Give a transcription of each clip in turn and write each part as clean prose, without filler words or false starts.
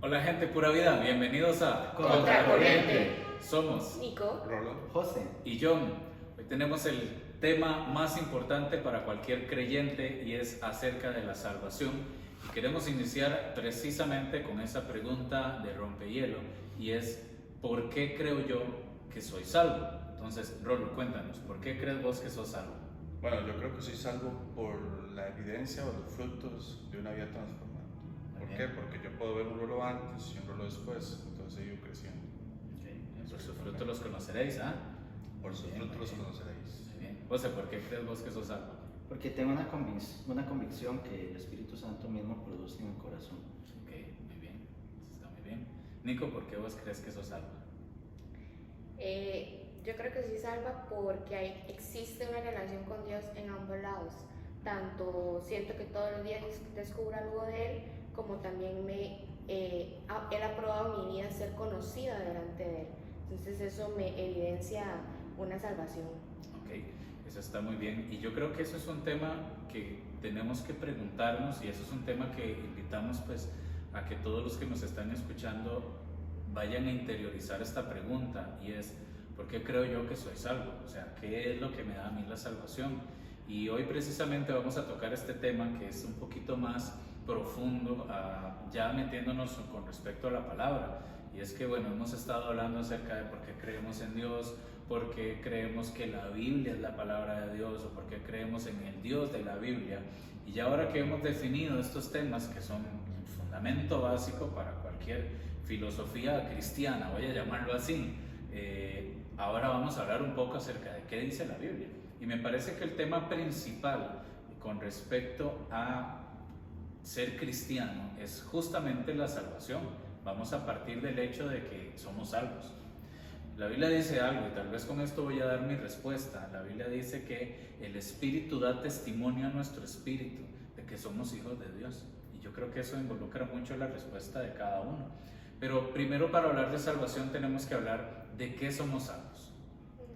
Hola gente pura vida, bienvenidos a Contracorriente. Somos Nico. Rolo. José, y John. Hoy tenemos el tema más importante para cualquier creyente y es acerca de la salvación. Y queremos iniciar precisamente con esa pregunta de rompehielo y es ¿por qué creo yo que soy salvo? Entonces, Rolo, cuéntanos, ¿por qué crees vos que sos salvo? Bueno, yo creo que soy salvo por la evidencia o los frutos de una vida transformada. ¿Por Muy qué? bien. Porque yo puedo ver un rolo antes y un rolo después, entonces he ido creciendo. Por sus frutos los conoceréis, ¿ah? Por sus Bien, frutos muy los bien. conoceréis. Muy bien. José, ¿por qué crees vos que sos salvo? porque tengo una convicción que el Espíritu Santo mismo produce en el corazón. Ok, muy bien, eso está muy bien. Nico, ¿por qué vos crees que sos salvo? Yo creo que soy salva porque existe una relación con Dios en ambos lados. Tanto siento que todos los días descubro algo de Él, como también Él ha probado mi vida ser conocida delante de Él. Entonces eso me evidencia una salvación. Ok, eso está muy bien. Y yo creo que eso es un tema que tenemos que preguntarnos y eso es un tema que invitamos pues a que todos los que nos están escuchando vayan a interiorizar esta pregunta y es ¿por qué creo yo que soy salvo? O sea, ¿qué es lo que me da a mí la salvación? Y hoy precisamente vamos a tocar este tema que es un poquito más profundo, ya metiéndonos con respecto a la palabra. Y es que, bueno, hemos estado hablando acerca de por qué creemos en Dios, por qué creemos que la Biblia es la palabra de Dios o por qué creemos en el Dios de la Biblia. Y ya ahora que hemos definido estos temas que son el fundamento básico para cualquier filosofía cristiana, voy a llamarlo así, ahora vamos a hablar un poco acerca de qué dice la Biblia. Y me parece que el tema principal con respecto a ser cristiano es justamente la salvación. Vamos a partir del hecho de que somos salvos. La Biblia dice algo y tal vez con esto voy a dar mi respuesta. La Biblia dice que el Espíritu da testimonio a nuestro espíritu de que somos hijos de Dios. Y yo creo que eso involucra mucho la respuesta de cada uno. Pero primero, para hablar de salvación tenemos que hablar de qué somos salvos.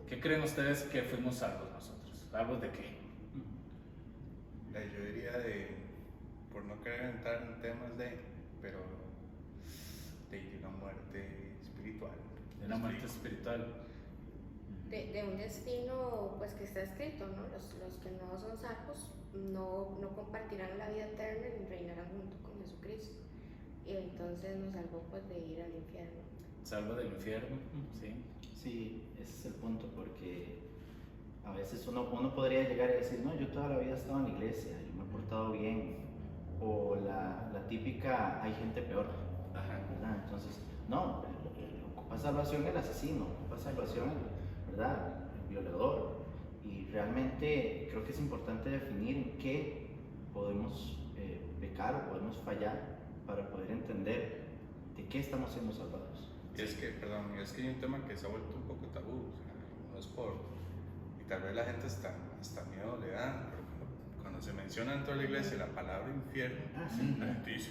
¿Qué creen ustedes que fuimos salvos nosotros? ¿Salvos de qué? Yo diría por no querer entrar en temas pero de una muerte espiritual. De una muerte espiritual. De un destino pues que está escrito, ¿no? Los que no son salvos no compartirán la vida eterna ni reinarán junto con Jesucristo. Y entonces nos salvó pues de ir al infierno. Salvo del infierno, ¿sí? Sí, ese es el punto, porque a veces uno podría llegar y decir, no, yo toda la vida he estado en la iglesia, yo me he portado bien, o la típica, hay gente peor, Ajá. ¿verdad? Entonces, no, ocupa salvación el asesino, ocupa salvación ¿verdad? El violador, y realmente creo que es importante definir en qué podemos pecar o podemos fallar para poder entender de qué estamos siendo salvados. Y es que hay un tema que se ha vuelto un poco tabú, o sea, no es y tal vez la gente hasta miedo le da, pero cuando se menciona dentro de la iglesia la palabra infierno, Sí. la gente dice,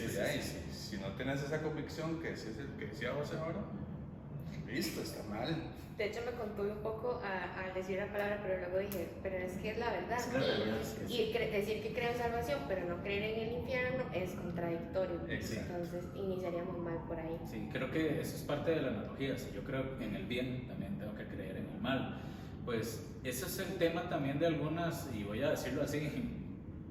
Fran, listo, si no tienes esa convicción que ese es el que decía José ahora, listo, está mal. De hecho me contuve un poco al decir la palabra, pero luego dije, pero es que es la verdad. Es la verdad, es que Y decir que creo en salvación, pero no creer en el infierno es contradictorio. Exacto. Entonces iniciaríamos mal por ahí. Sí, creo que eso es parte de la analogía. Si yo creo en el bien, también tengo que creer en el mal. Pues ese es el tema también de algunas, y voy a decirlo así,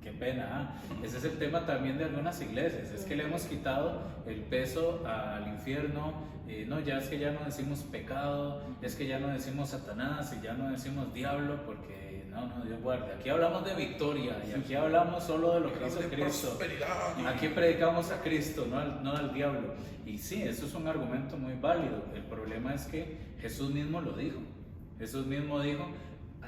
qué pena, ese es el tema también de algunas iglesias. Es que le hemos quitado el peso al infierno. No, ya es que ya no decimos pecado, es que ya no decimos Satanás y ya no decimos diablo, porque no, Dios guarde. Aquí hablamos de victoria y aquí hablamos solo de lo que hizo Cristo. Aquí predicamos a Cristo, no al diablo. Y sí, eso es un argumento muy válido. El problema es que Jesús mismo lo dijo. Jesús mismo dijo,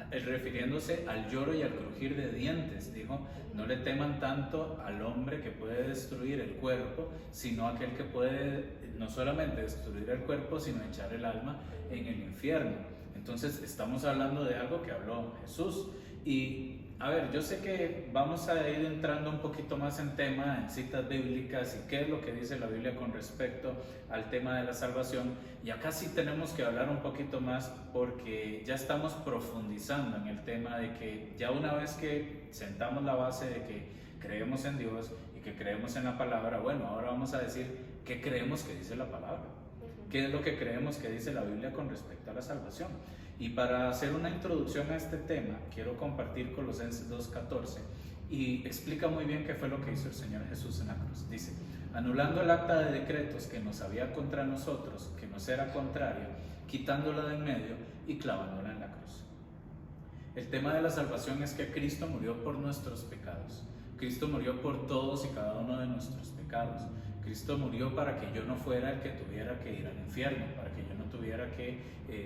refiriéndose al lloro y al crujir de dientes, dijo, no le teman tanto al hombre que puede destruir el cuerpo, sino aquel que puede no solamente destruir el cuerpo, sino echar el alma en el infierno. Entonces estamos hablando de algo que habló Jesús. Y a ver, yo sé que vamos a ir entrando un poquito más en tema, en citas bíblicas y qué es lo que dice la Biblia con respecto al tema de la salvación. Y acá sí tenemos que hablar un poquito más porque ya estamos profundizando en el tema de que ya una vez que sentamos la base de que creemos en Dios y que creemos en la palabra, bueno, ahora vamos a decir qué creemos que dice la palabra. ¿Qué es lo que creemos que dice la Biblia con respecto a la salvación? Y para hacer una introducción a este tema, quiero compartir Colosenses 2:14 y explica muy bien qué fue lo que hizo el Señor Jesús en la cruz. Dice, anulando el acta de decretos que nos había contra nosotros, que nos era contraria, quitándola de en medio y clavándola en la cruz. El tema de la salvación es que Cristo murió por nuestros pecados. Cristo murió por todos y cada uno de nuestros pecados. Cristo murió para que yo no fuera el que tuviera que ir al infierno, para que yo no tuviera que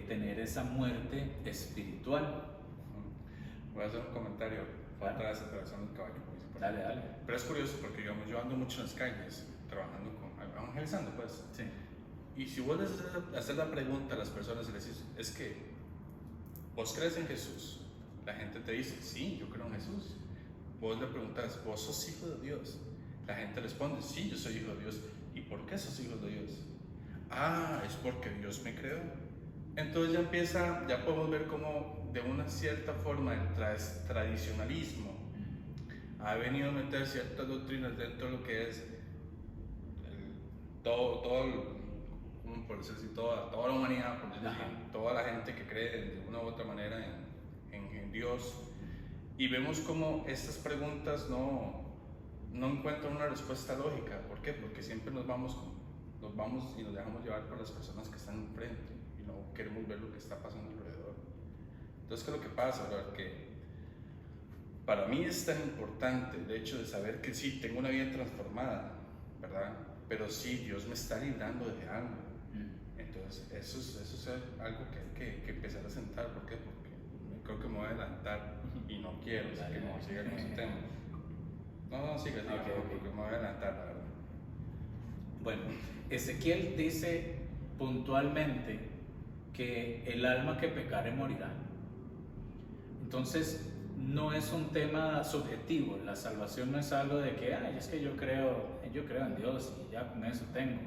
tener esa muerte espiritual. Voy a hacer un comentario. Otra vez atravesando el caballo. Dale, dale. Pero es curioso porque, digamos, yo ando mucho en las calles, trabajando evangelizando, pues. Sí. Y si vos les haces la pregunta a las personas y les dices, es que, ¿vos crees en Jesús? La gente te dice, sí, yo creo en Jesús. Vos le preguntas, ¿vos sos hijo de Dios? La gente responde, sí, yo soy hijo de Dios. ¿Y por qué sos hijo de Dios? Ah, es porque Dios me creó. Entonces ya podemos ver cómo de una cierta forma el tradicionalismo ha venido a meter ciertas doctrinas dentro de lo que es por decir así, toda la humanidad, por decir así, toda la gente que cree de una u otra manera en Dios. Y vemos como estas preguntas no encuentran una respuesta lógica. ¿Por qué? Porque siempre nos vamos y nos dejamos llevar por las personas que están enfrente y no queremos ver lo que está pasando alrededor. Entonces, ¿qué es lo que pasa? ¿Verdad? Que para mí es tan importante el hecho de saber que sí, tengo una vida transformada, ¿verdad? Pero sí, Dios me está librando de algo. Entonces, eso es algo que hay que empezar a sentar. ¿Por qué? Porque creo que me voy a adelantar y no quiero que no siga con ese tema. No, siga, porque me voy a adelantar, la verdad. Bueno, Ezequiel dice puntualmente que el alma que pecare morirá. Entonces, no es un tema subjetivo. La salvación no es algo de que, es que yo creo en Dios y ya con eso tengo.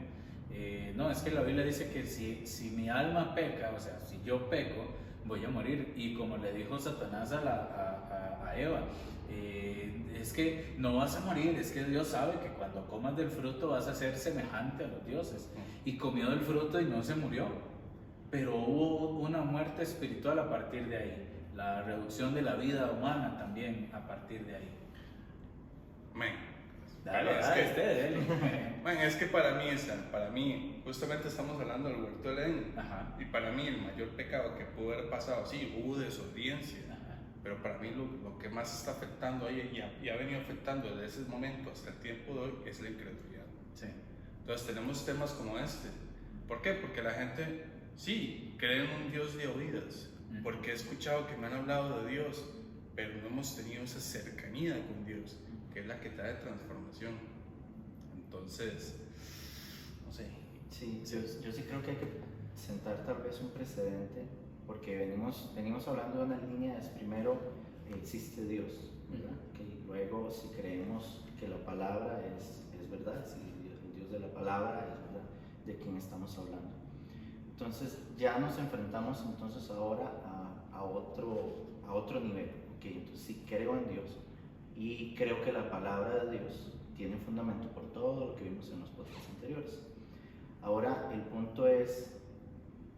No, es que la Biblia dice que si mi alma peca, o sea, si yo peco, voy a morir. Y como le dijo Satanás a Eva, es que no vas a morir, es que Dios sabe que cuando comas del fruto vas a ser semejante a los dioses. Y comió del fruto y no se murió, pero hubo una muerte espiritual a partir de ahí, la reducción de la vida humana también a partir de ahí. Es que para mí, justamente estamos hablando del huerto del Edén. Y para mí el mayor pecado que pudo haber pasado, sí, hubo desobediencia. Pero para mí lo que más está afectando ahí y ha venido afectando desde ese momento hasta el tiempo de hoy es la incredulidad. Sí. Entonces tenemos temas como este. ¿Por qué? Porque la gente, sí, cree en un Dios de oídas. Porque he escuchado que me han hablado de Dios, pero no hemos tenido esa cercanía con Dios, que es la que trae transformación. Entonces, no sé. Sí, yo sí creo que hay que sentar tal vez un precedente, porque venimos hablando de una línea, es primero existe Dios, ¿verdad? Que luego si creemos que la palabra es verdad, si el Dios de la palabra es verdad, de quién estamos hablando. Entonces ya nos enfrentamos entonces ahora a otro nivel. Okay, entonces sí creo en Dios y creo que la palabra de Dios tiene fundamento por todo lo que vimos en los podcasts anteriores. Ahora el punto es,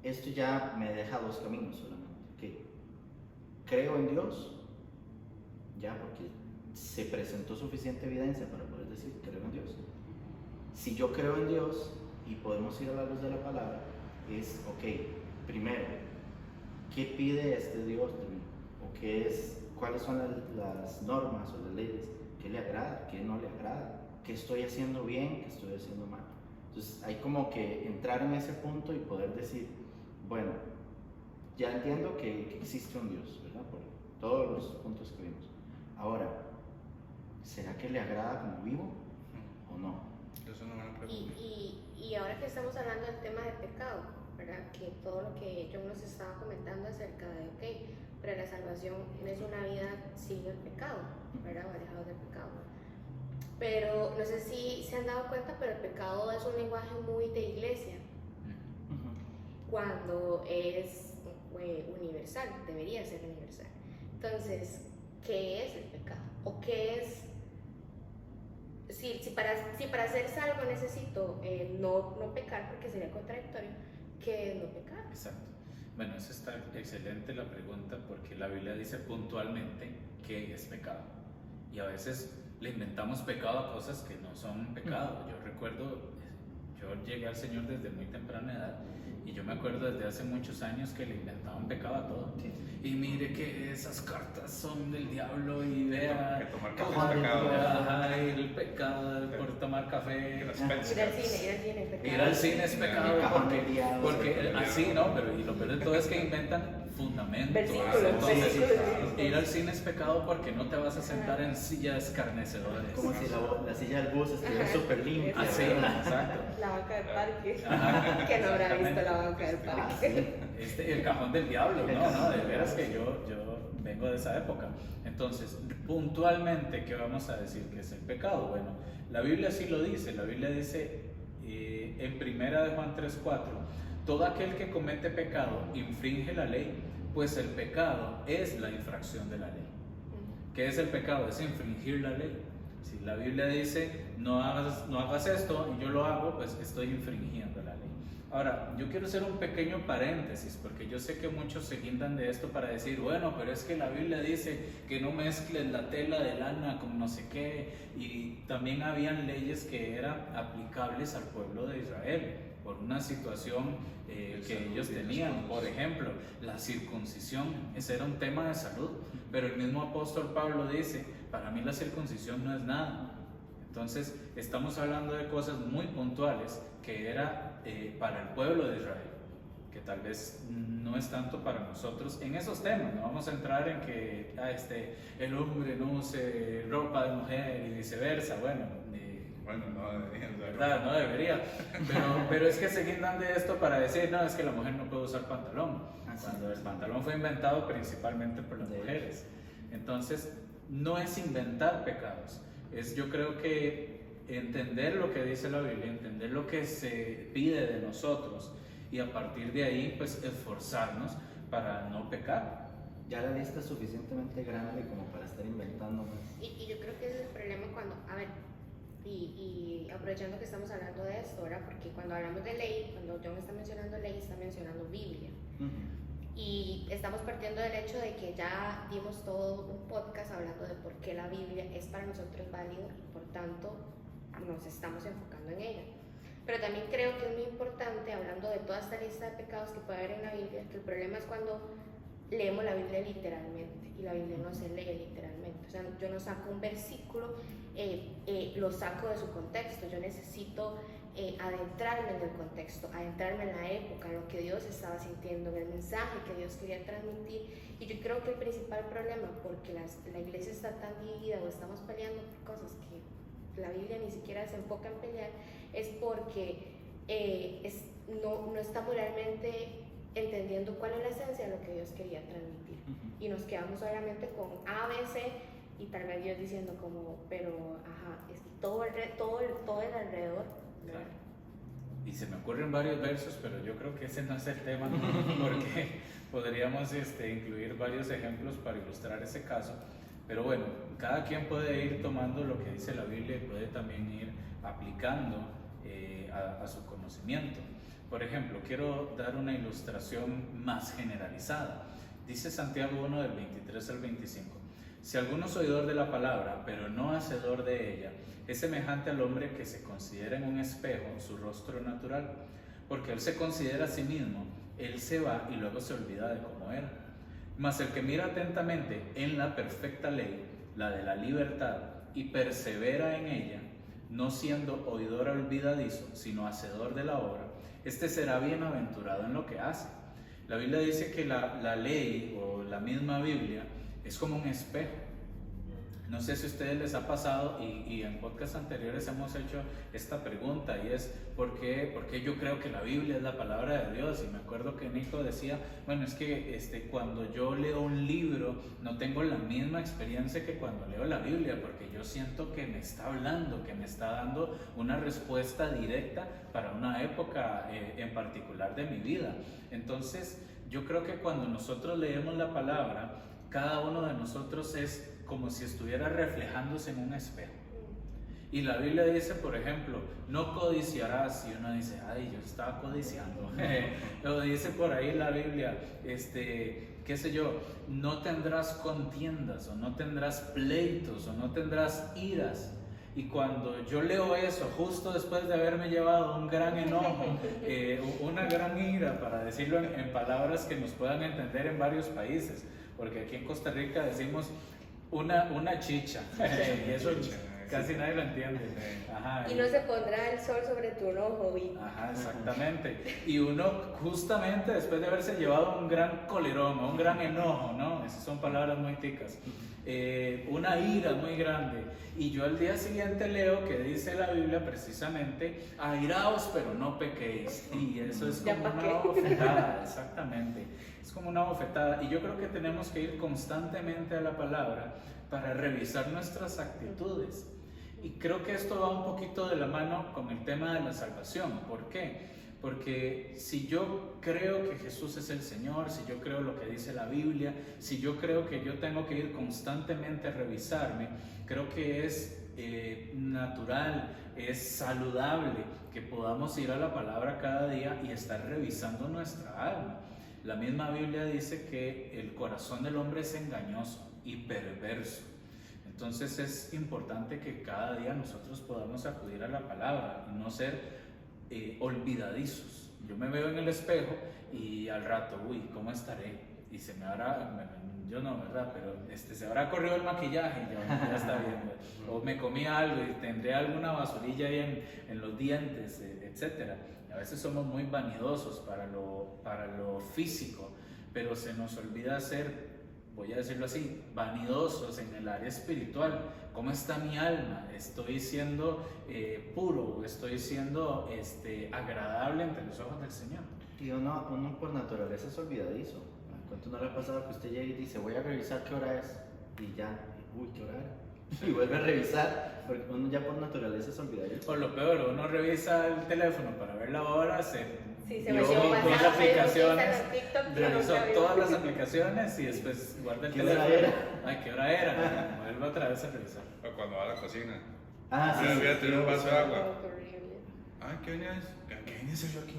esto ya me deja dos caminos solamente. Okay. Creo en Dios, ya porque se presentó suficiente evidencia para poder decir creo en Dios. Si yo creo en Dios y podemos ir a la luz de la palabra, es, primero, ¿qué pide este Dios de mí? ¿O cuáles son las normas o las leyes? ¿Qué le agrada? ¿Qué no le agrada? ¿Qué estoy haciendo bien? ¿Qué estoy haciendo mal? Entonces hay como que entrar en ese punto y poder decir, bueno, ya entiendo que existe un Dios, ¿verdad? Por todos los puntos que vimos. Ahora, ¿será que le agrada como vivo o no? Eso es una buena pregunta. Y ahora que estamos hablando del tema del pecado, ¿verdad? Que todo lo que John nos estaba comentando acerca de, pero la salvación no es una vida sin el pecado, ¿verdad? O alejados del pecado. Pero no sé si se han dado cuenta, pero el pecado es un lenguaje muy de iglesia. Cuando es universal, debería ser universal. Entonces, ¿qué es el pecado? ¿O qué es si para ser salvo necesito no pecar, porque sería contradictorio, que no pecar. Exacto. Bueno, eso está excelente la pregunta, porque la Biblia dice puntualmente qué es pecado. Y a veces le inventamos pecado a cosas que no son pecado. Yo recuerdo, yo llegué al Señor desde muy temprana edad, y yo me acuerdo desde hace muchos años que le inventaban pecado a todo. Sí. Y mire que esas cartas son del diablo, y vea Que tomar café Ajá, es pecado. ajá, y el pecado por tomar Que café. las Ir al Pepsi. cine es pecado. Ir al cine es pecado porque sí. así, ¿no? Pero y lo peor de todo es que inventan fundamentos. Versículos, Entonces, versículos. ir al cine es pecado porque no te vas a sentar en sillas escarnecedores. Como si la silla del bus estuviera Ajá. súper limpia. Así, ¿verdad? exacto. La banca del parque. Ajá. Que no habrá visto la banca del Ah, parque. sí. El cajón del diablo, El no, cajón no, de del veras que diablo. yo vengo de esa época. Entonces, puntualmente, ¿qué vamos a decir que es el pecado? Bueno, la Biblia sí lo dice. La Biblia dice en primera de Juan 3:4, todo aquel que comete pecado infringe la ley, pues el pecado es la infracción de la ley. ¿Qué es el pecado? Es infringir la ley. Si la Biblia dice no hagas esto y yo lo hago, pues estoy infringiendo la ley. Ahora, yo quiero hacer un pequeño paréntesis, porque yo sé que muchos se guindan de esto para decir, bueno, pero es que la Biblia dice que no mezcles la tela de lana con no sé qué, y también habían leyes que eran aplicables al pueblo de Israel por una situación que ellos tenían. Por ejemplo, la circuncisión, ese era un tema de salud, pero el mismo apóstol Pablo dice, para mí la circuncisión no es nada. Entonces, estamos hablando de cosas muy puntuales que era para el pueblo de Israel, que tal vez no es tanto para nosotros en esos temas. No vamos a entrar en que el hombre no use ropa de mujer y viceversa. Bueno, No deberían ser. ¿verdad? No debería. Pero es que se guindan de esto para decir, no, es que la mujer no puede usar pantalón. Así Cuando es. el pantalón fue inventado principalmente por las De mujeres. Entonces, no es inventar pecados. Yo creo que entender lo que dice la Biblia, entender lo que se pide de nosotros, y a partir de ahí, pues esforzarnos para no pecar. Ya la lista es suficientemente grande como para estar inventando más. Y yo creo que ese es el problema cuando, a ver, y aprovechando que estamos hablando de esto, ¿verdad? Porque cuando hablamos de ley, cuando John está mencionando ley, está mencionando Biblia. Y estamos partiendo del hecho de que ya dimos todo un podcast hablando de por qué la Biblia es para nosotros válida y por tanto nos estamos enfocando en ella. Pero también creo que es muy importante, hablando de toda esta lista de pecados que puede haber en la Biblia, que el problema es cuando leemos la Biblia literalmente, y la Biblia no se lee literalmente. O sea, yo no saco un versículo, lo saco de su contexto. Yo necesito adentrarme en el contexto, adentrarme en la época, en lo que Dios estaba sintiendo, en el mensaje que Dios quería transmitir. Y yo creo que el principal problema, porque la iglesia está tan dividida o estamos peleando por cosas que la Biblia ni siquiera se enfoca en pelear, es porque no estamos realmente entendiendo cuál es la esencia de lo que Dios quería transmitir. Y nos quedamos solamente con A, B, C, y tal vez Dios diciendo como, pero ajá, es que todo el alrededor. Claro. Y se me ocurren varios versos, pero yo creo que ese no es el tema, porque podríamos incluir varios ejemplos para ilustrar ese caso. Pero bueno, cada quien puede ir tomando lo que dice la Biblia y puede también ir aplicando a su conocimiento. Por ejemplo, quiero dar una ilustración más generalizada. Dice Santiago 1 del 23 al 25. Si alguno es oidor de la palabra, pero no hacedor de ella, es semejante al hombre que se considera en un espejo su rostro natural, porque él se considera a sí mismo, él se va y luego se olvida de cómo era. Mas el que mira atentamente en la perfecta ley, la de la libertad, y persevera en ella, no siendo oidor olvidadizo, sino hacedor de la obra, este será bienaventurado en lo que hace. La Biblia dice que la ley o la misma Biblia es como un espejo. No sé si a ustedes les ha pasado, y en podcasts anteriores hemos hecho esta pregunta, y es ¿por qué yo creo que la Biblia es la palabra de Dios? Y me acuerdo que Nico decía, bueno, es que cuando yo leo un libro no tengo la misma experiencia que cuando leo la Biblia, porque yo siento que me está hablando, que me está dando una respuesta directa para una época en particular de mi vida. Entonces yo creo que cuando nosotros leemos la palabra, cada uno de nosotros es como si estuviera reflejándose en un espejo. Y la Biblia dice, por ejemplo, no codiciarás. Y uno dice, ay, yo estaba codiciando. Lo dice por ahí la Biblia, qué sé yo, no tendrás contiendas, o no tendrás pleitos, o no tendrás iras. Y cuando yo leo eso, justo después de haberme llevado un gran enojo, una gran ira, para decirlo en palabras que nos puedan entender en varios países, porque aquí en Costa Rica decimos una chicha, y eso casi nadie lo entiende. Ajá, y no se pondrá el sol sobre tu enojo. Ajá, exactamente. Y uno justamente después de haberse llevado un gran colerón, un gran enojo, ¿no? Esas son palabras muy ticas. Una ira muy grande. Y yo al día siguiente leo que dice la Biblia precisamente, airaos pero no pequéis. Y eso es como una bofetada, exactamente. Es como una bofetada. Y yo creo que tenemos que ir constantemente a la palabra para revisar nuestras actitudes. Y creo que esto va un poquito de la mano con el tema de la salvación. ¿Por qué? Porque si yo creo que Jesús es el Señor, si yo creo lo que dice la Biblia, si yo creo que yo tengo que ir constantemente a revisarme, creo que es natural, es saludable que podamos ir a la palabra cada día y estar revisando nuestra alma. La misma Biblia dice que el corazón del hombre es engañoso y perverso. Entonces es importante que cada día nosotros podamos acudir a la palabra y no ser olvidadizos. Yo me veo en el espejo y al rato, uy, ¿cómo estaré? Y se me habrá, yo no, ¿verdad? Pero se habrá corrido el maquillaje y ya está bien. O me comí algo y tendré alguna basurilla ahí en los dientes, etc. A veces somos muy vanidosos para lo físico, pero se nos olvida ser, voy a decirlo así, vanidosos en el área espiritual. ¿Cómo está mi alma? ¿Estoy siendo puro? ¿Estoy siendo agradable ante los ojos del Señor? Y uno por naturaleza es olvidadizo. ¿Cuánto no le ha pasado que usted llega y dice, voy a revisar qué hora es? Y ya, uy, ¿qué hora era? Y vuelve a revisar, porque uno ya por naturaleza es olvidadizo. Por lo peor, uno revisa el teléfono para ver la hora, Sí, se yo metió todas las aplicaciones, TikTok, revisó todas las aplicaciones y después guarda el teléfono. ¿Qué hora era? Ay, ¿qué hora era? Vuelve otra vez a revisar. O cuando va a la cocina. Ah, sí. Voy a tener un vaso de agua. Oh, qué horrible. Ay, ¿qué venía a hacer yo aquí?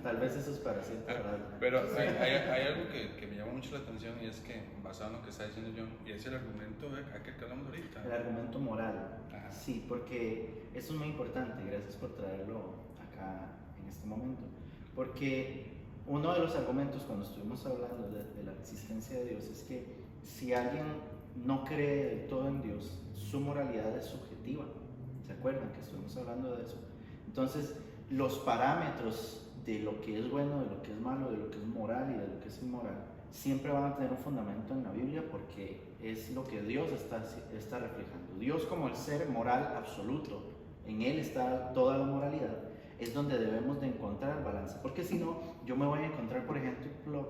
Tal vez eso es para siempre. Pero hay algo que me llama mucho la atención y es que, basado en lo que está diciendo John, y es el argumento aquel que hablamos ahorita. El argumento moral. Ajá. Sí, porque eso es muy importante. Gracias por traerlo acá en este momento. Porque uno de los argumentos cuando estuvimos hablando de la existencia de Dios es que si alguien no cree del todo en Dios, su moralidad es subjetiva. ¿Se acuerdan que estuvimos hablando de eso? Entonces, los parámetros de lo que es bueno, de lo que es malo, de lo que es moral y de lo que es inmoral, siempre van a tener un fundamento en la Biblia porque es lo que Dios está reflejando. Dios como el ser moral absoluto, en Él está toda la moralidad, es donde debemos de encontrar el balance. Porque si no, yo me voy a encontrar, por ejemplo,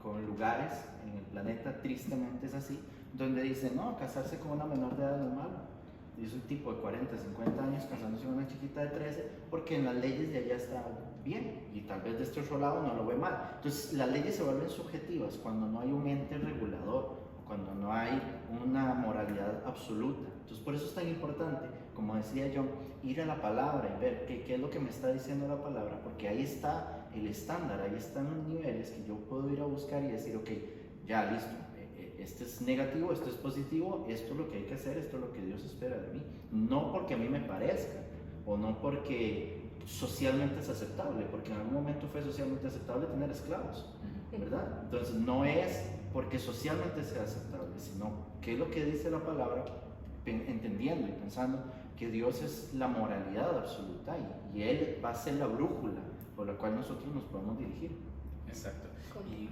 con lugares en el planeta, tristemente es así, donde dicen, no, casarse con una menor de edad no es malo. Y es un tipo de 40, 50 años casándose con una chiquita de 13, porque en las leyes de allá está bien, y tal vez de este otro lado no lo ve mal. Entonces, las leyes se vuelven subjetivas cuando no hay un ente regulador, cuando no hay una moralidad absoluta. Entonces, por eso es tan importante, como decía yo, ir a la palabra y ver qué es lo que me está diciendo la palabra, porque ahí está el estándar, ahí están los niveles que yo puedo ir a buscar y decir, ok, ya listo. Este es negativo, esto es positivo, esto es lo que hay que hacer, esto es lo que Dios espera de mí. No porque a mí me parezca, o no porque socialmente es aceptable, porque en algún momento fue socialmente aceptable tener esclavos, ¿verdad? Entonces no es porque socialmente sea aceptable, sino qué es lo que dice la palabra, entendiendo y pensando que Dios es la moralidad absoluta y Él va a ser la brújula por la cual nosotros nos podemos dirigir. Exacto. Y,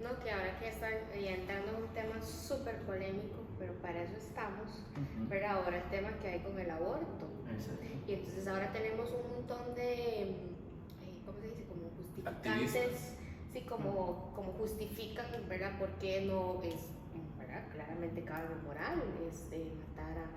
No, que ahora que están entrando en un tema súper polémico, pero para eso estamos, pero ahora el tema que hay con el aborto. Exacto. Y entonces ahora tenemos un montón de, ¿cómo se dice? Como justificantes, activistas. sí, como justifican, ¿verdad? ¿Por qué no es, ¿verdad? Claramente algo moral matar a...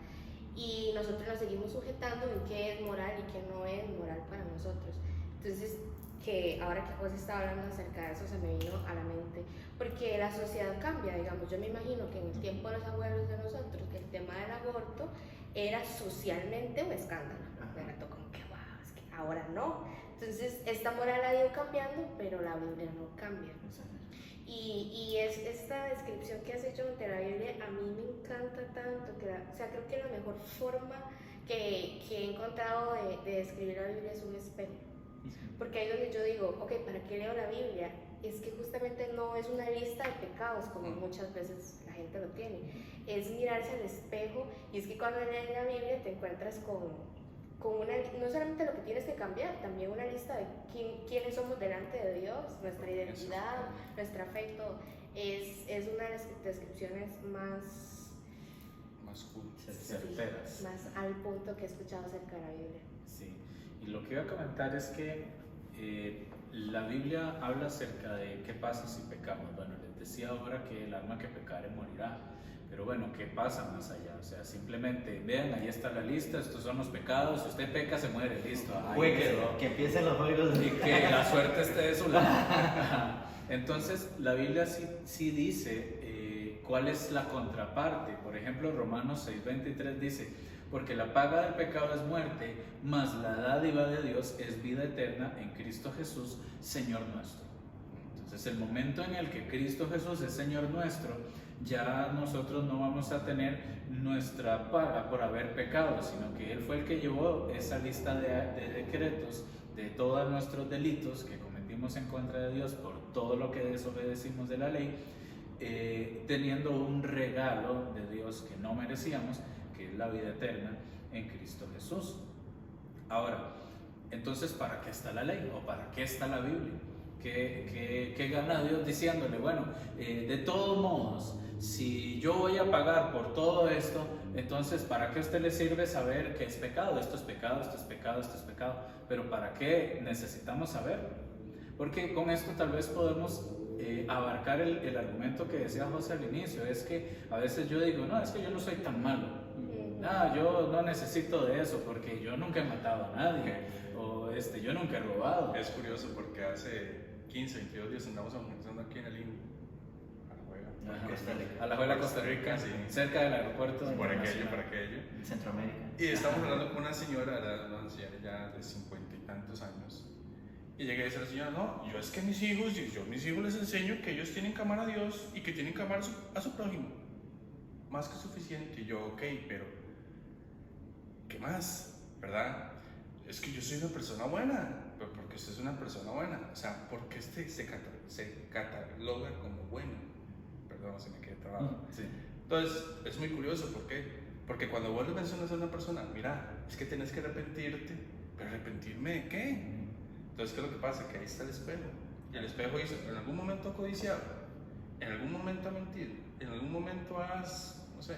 Y nosotros nos seguimos sujetando en qué es moral y qué no es moral para nosotros. Entonces, que ahora que José estaba hablando acerca de eso se me vino a la mente, porque la sociedad cambia, digamos, yo me imagino que en el tiempo de los abuelos de nosotros, que el tema del aborto era socialmente un escándalo. Ajá. Era todo como que, wow, es que ahora no. Entonces, esta moral ha ido cambiando, pero la Biblia no cambia. Y es esta descripción que has hecho ante la Biblia, a mí me encanta tanto, o sea, creo que la mejor forma que he encontrado de describir la Biblia es un espejo. Porque ahí es donde yo digo, ok, ¿para qué leo la Biblia? Es que justamente no es una lista de pecados como muchas veces la gente lo tiene, es mirarse al espejo, y es que cuando lees la Biblia te encuentras con una, no solamente lo que tienes que cambiar, también una lista de quiénes somos delante de Dios, nuestra identidad, nuestro afecto. Es una de las descripciones más cool. certeras. Más al punto que he escuchado acerca de la Biblia. Sí, y lo que iba a comentar es que la Biblia habla acerca de qué pasa si pecamos. Bueno, les decía ahora que el alma que pecare morirá, pero bueno, ¿qué pasa más allá? O sea, simplemente vean, ahí está la lista, estos son los pecados, si usted peca se muere, listo. Ahí quedó. Que empiecen los juegos. Y que la suerte esté de su lado. Entonces, la Biblia sí dice cuál es la contraparte. Por ejemplo, Romanos 6:23 dice: porque la paga del pecado es muerte, mas la dádiva de Dios es vida eterna en Cristo Jesús, Señor nuestro. Entonces, el momento en el que Cristo Jesús es Señor nuestro, ya nosotros no vamos a tener nuestra paga por haber pecado, sino que Él fue el que llevó esa lista de decretos de todos nuestros delitos que cometimos en contra de Dios por todo lo que desobedecimos de la ley, teniendo un regalo de Dios que no merecíamos, que es la vida eterna en Cristo Jesús. Ahora, entonces, ¿para qué está la ley? ¿O para qué está la Biblia? ¿Qué gana Dios diciéndole, bueno, de todos modos, si yo voy a pagar por todo esto, entonces ¿para qué a usted le sirve saber que es pecado? Esto es pecado, esto es pecado, esto es pecado. Pero ¿para qué necesitamos saberlo? Porque con esto tal vez podemos abarcar el argumento que decía José al inicio. Es que a veces yo digo, no, es que yo no soy tan malo. Yo no necesito de eso porque yo nunca he matado a nadie. O yo nunca he robado. Es curioso porque hace 15, 22 días andamos almorzando aquí en el INE, a la Juela, Costa Rica, sí, cerca del aeropuerto. por aquello. En Centroamérica. Y estábamos hablando con una señora, una anciana ya de 50 y tantos años. Y llegué a decir a la señora, no, yo es que mis hijos les enseño que ellos tienen que amar a Dios y que tienen que amar a su prójimo. Más que suficiente. Y yo, ok, pero ¿qué más? ¿Verdad? Es que yo soy una persona buena. Pero porque usted es una persona buena. O sea, porque se cataloga como bueno. Perdón, se me quedé trabado. Sí. Entonces, es muy curioso. ¿Por qué? Porque cuando vos le mencionas a una persona, mira, es que tenés que arrepentirte. ¿Pero arrepentirme de qué? Entonces, ¿qué es lo que pasa? Que ahí está el espejo. Y el espejo dice, en algún momento has codiciado, en algún momento has mentido, en algún momento has, no sé.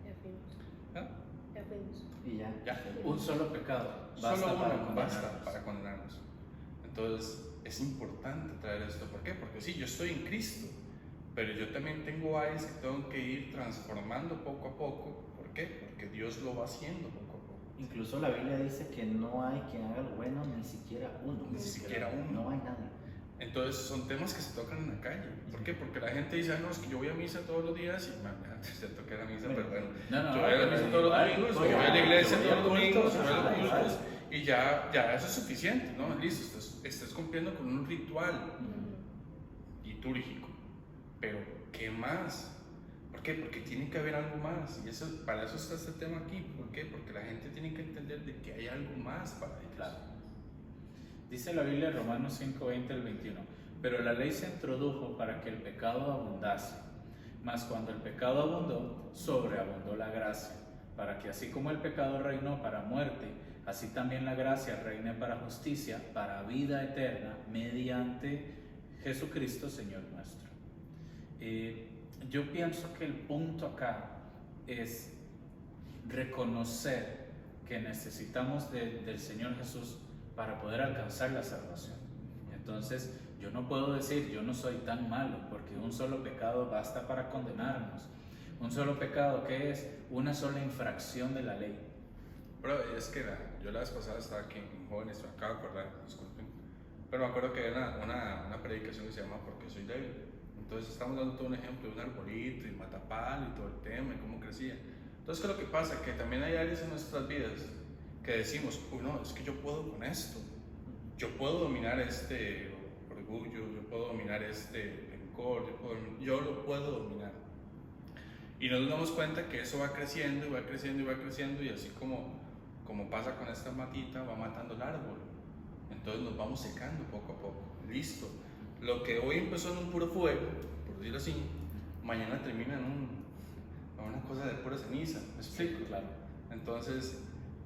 Ya fuimos. ¿Ah? Ya fuimos. Y ya. Un solo pecado basta Solo para uno condenarnos. basta para condenarnos. Entonces, es importante traer esto. ¿Por qué? Porque sí, yo estoy en Cristo, pero yo también tengo áreas que tengo que ir transformando poco a poco. ¿Por qué? Porque Dios lo va haciendo poco a poco. Incluso la Biblia dice que no hay quien haga lo bueno, ni siquiera uno. Ni siquiera uno. No hay nadie. Entonces, son temas que se tocan en la calle. ¿Por qué? Porque la gente dice, no, es que yo voy a misa todos los días y antes se toca la misa, pero bueno. No, Yo voy a la misa todos los domingos, yo voy a la iglesia todos los domingos, yo voy a los cultos, y ya eso es suficiente, ¿no? Listo, estás cumpliendo con un ritual litúrgico. Pero, ¿qué más? ¿Por qué? Porque tiene que haber algo más. Y para eso está este tema aquí. ¿Por qué? Porque la gente tiene que entender de que hay algo más para ellos. Claro. Dice la Biblia en Romanos 5:20 al 21, pero la ley se introdujo para que el pecado abundase, mas cuando el pecado abundó, sobreabundó la gracia, para que así como el pecado reinó para muerte, así también la gracia reine para justicia, para vida eterna, mediante Jesucristo, Señor nuestro. Yo pienso que el punto acá es reconocer que necesitamos del Señor Jesús para poder alcanzar la salvación. Entonces, yo no puedo decir, yo no soy tan malo, porque un solo pecado basta para condenarnos. Un solo pecado, ¿qué es? Una sola infracción de la ley. Pero es que yo la vez pasada estaba aquí en Jóvenes, me acabo de acordar, disculpen, pero me acuerdo que era una predicación que se llama Porque soy débil. Entonces estamos dando todo un ejemplo de un arbolito y matapal y todo el tema y cómo crecía. Entonces, ¿qué es lo que pasa? Que también hay áreas en nuestras vidas que decimos, uy, no, es que yo puedo con esto. Yo puedo dominar este orgullo, yo puedo dominar este rencor, yo lo puedo dominar. Y nos damos cuenta que eso va creciendo y va creciendo y va creciendo, y así como pasa con esta matita, va matando el árbol. Entonces nos vamos secando poco a poco. Listo. Lo que hoy empezó en un puro fuego, por decirlo así, mañana termina en una cosa de pura ceniza. ¿Me explico? Sí, claro. Entonces,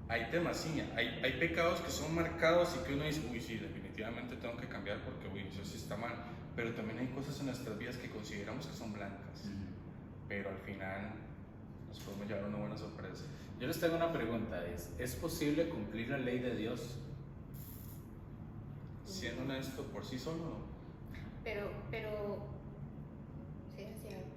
hay temas, sí, hay pecados que son marcados y que uno dice, uy, sí, definitivamente tengo que cambiar porque, uy, eso sí está mal. Pero también hay cosas en nuestras vidas que consideramos que son blancas. Pero al final nos podemos llevar una buena sorpresa. Yo les tengo una pregunta, ¿es posible cumplir la ley de Dios? Siendo honesto, por sí solo, ¿no? Pero, sí, así algo.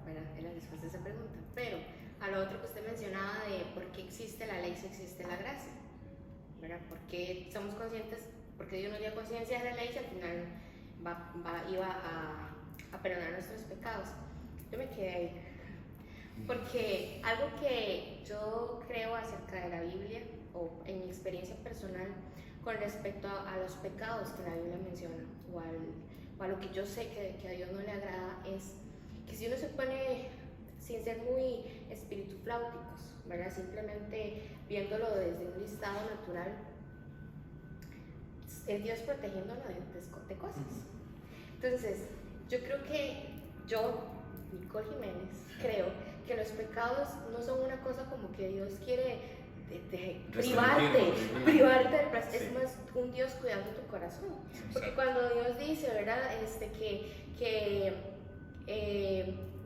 Bueno, era después de esa pregunta, pero a lo otro que usted mencionaba de por qué existe la ley si existe la gracia, ¿verdad? Porque somos conscientes, porque Dios nos dio conciencia de la ley y al final iba a perdonar nuestros pecados. Yo me quedé ahí, porque algo que yo creo acerca de la Biblia, o en mi experiencia personal, con respecto a los pecados que la Biblia menciona, o a lo que yo sé que a Dios no le agrada, es que si uno se pone, sin ser muy espiritufláuticos, ¿verdad? Simplemente viéndolo desde un listado natural, es Dios protegiéndolo de cosas. Entonces, yo creo que Nicole Jiménez, creo que los pecados no son una cosa como que Dios quiere privarte del placer, es más un Dios cuidando tu corazón. Porque cuando Dios dice, ¿verdad?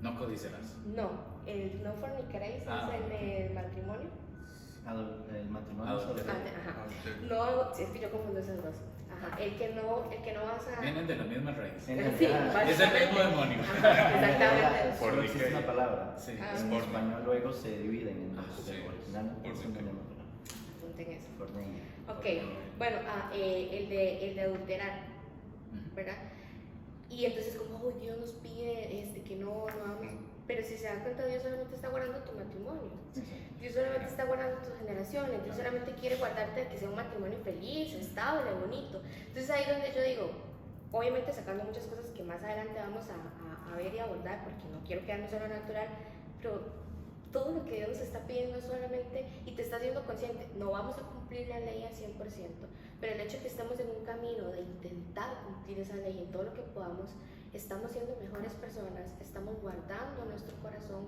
No codiciarás. No fornicaréis, es en el matrimonio. El matrimonio solo. No, si es que yo confundo esas dos. El que no vas a. Vienen de la misma raíz. Sí, es el mismo demonio. Exactamente. Solo existe una palabra. Sí. En español luego se dividen en dos. Sí. Originalmente es una palabra. Apunten eso. Fornicación. Ok, bueno, el de adulterar, ¿verdad? Y entonces como Dios nos pide que no hagamos, pero si se dan cuenta, Dios solamente está guardando tu matrimonio, Dios solamente está guardando tus generaciones, Dios solamente quiere guardarte de que sea un matrimonio feliz, estable, bonito. Entonces ahí es donde yo digo, obviamente sacando muchas cosas que más adelante vamos a ver y abordar, porque no quiero quedarme solo en natural, pero todo lo que Dios nos está pidiendo solamente, y te está haciendo consciente, no vamos a cumplir la ley al 100%, pero el hecho de que estemos en un camino de intentar cumplir esa ley en todo lo que podamos, estamos siendo mejores personas, estamos guardando nuestro corazón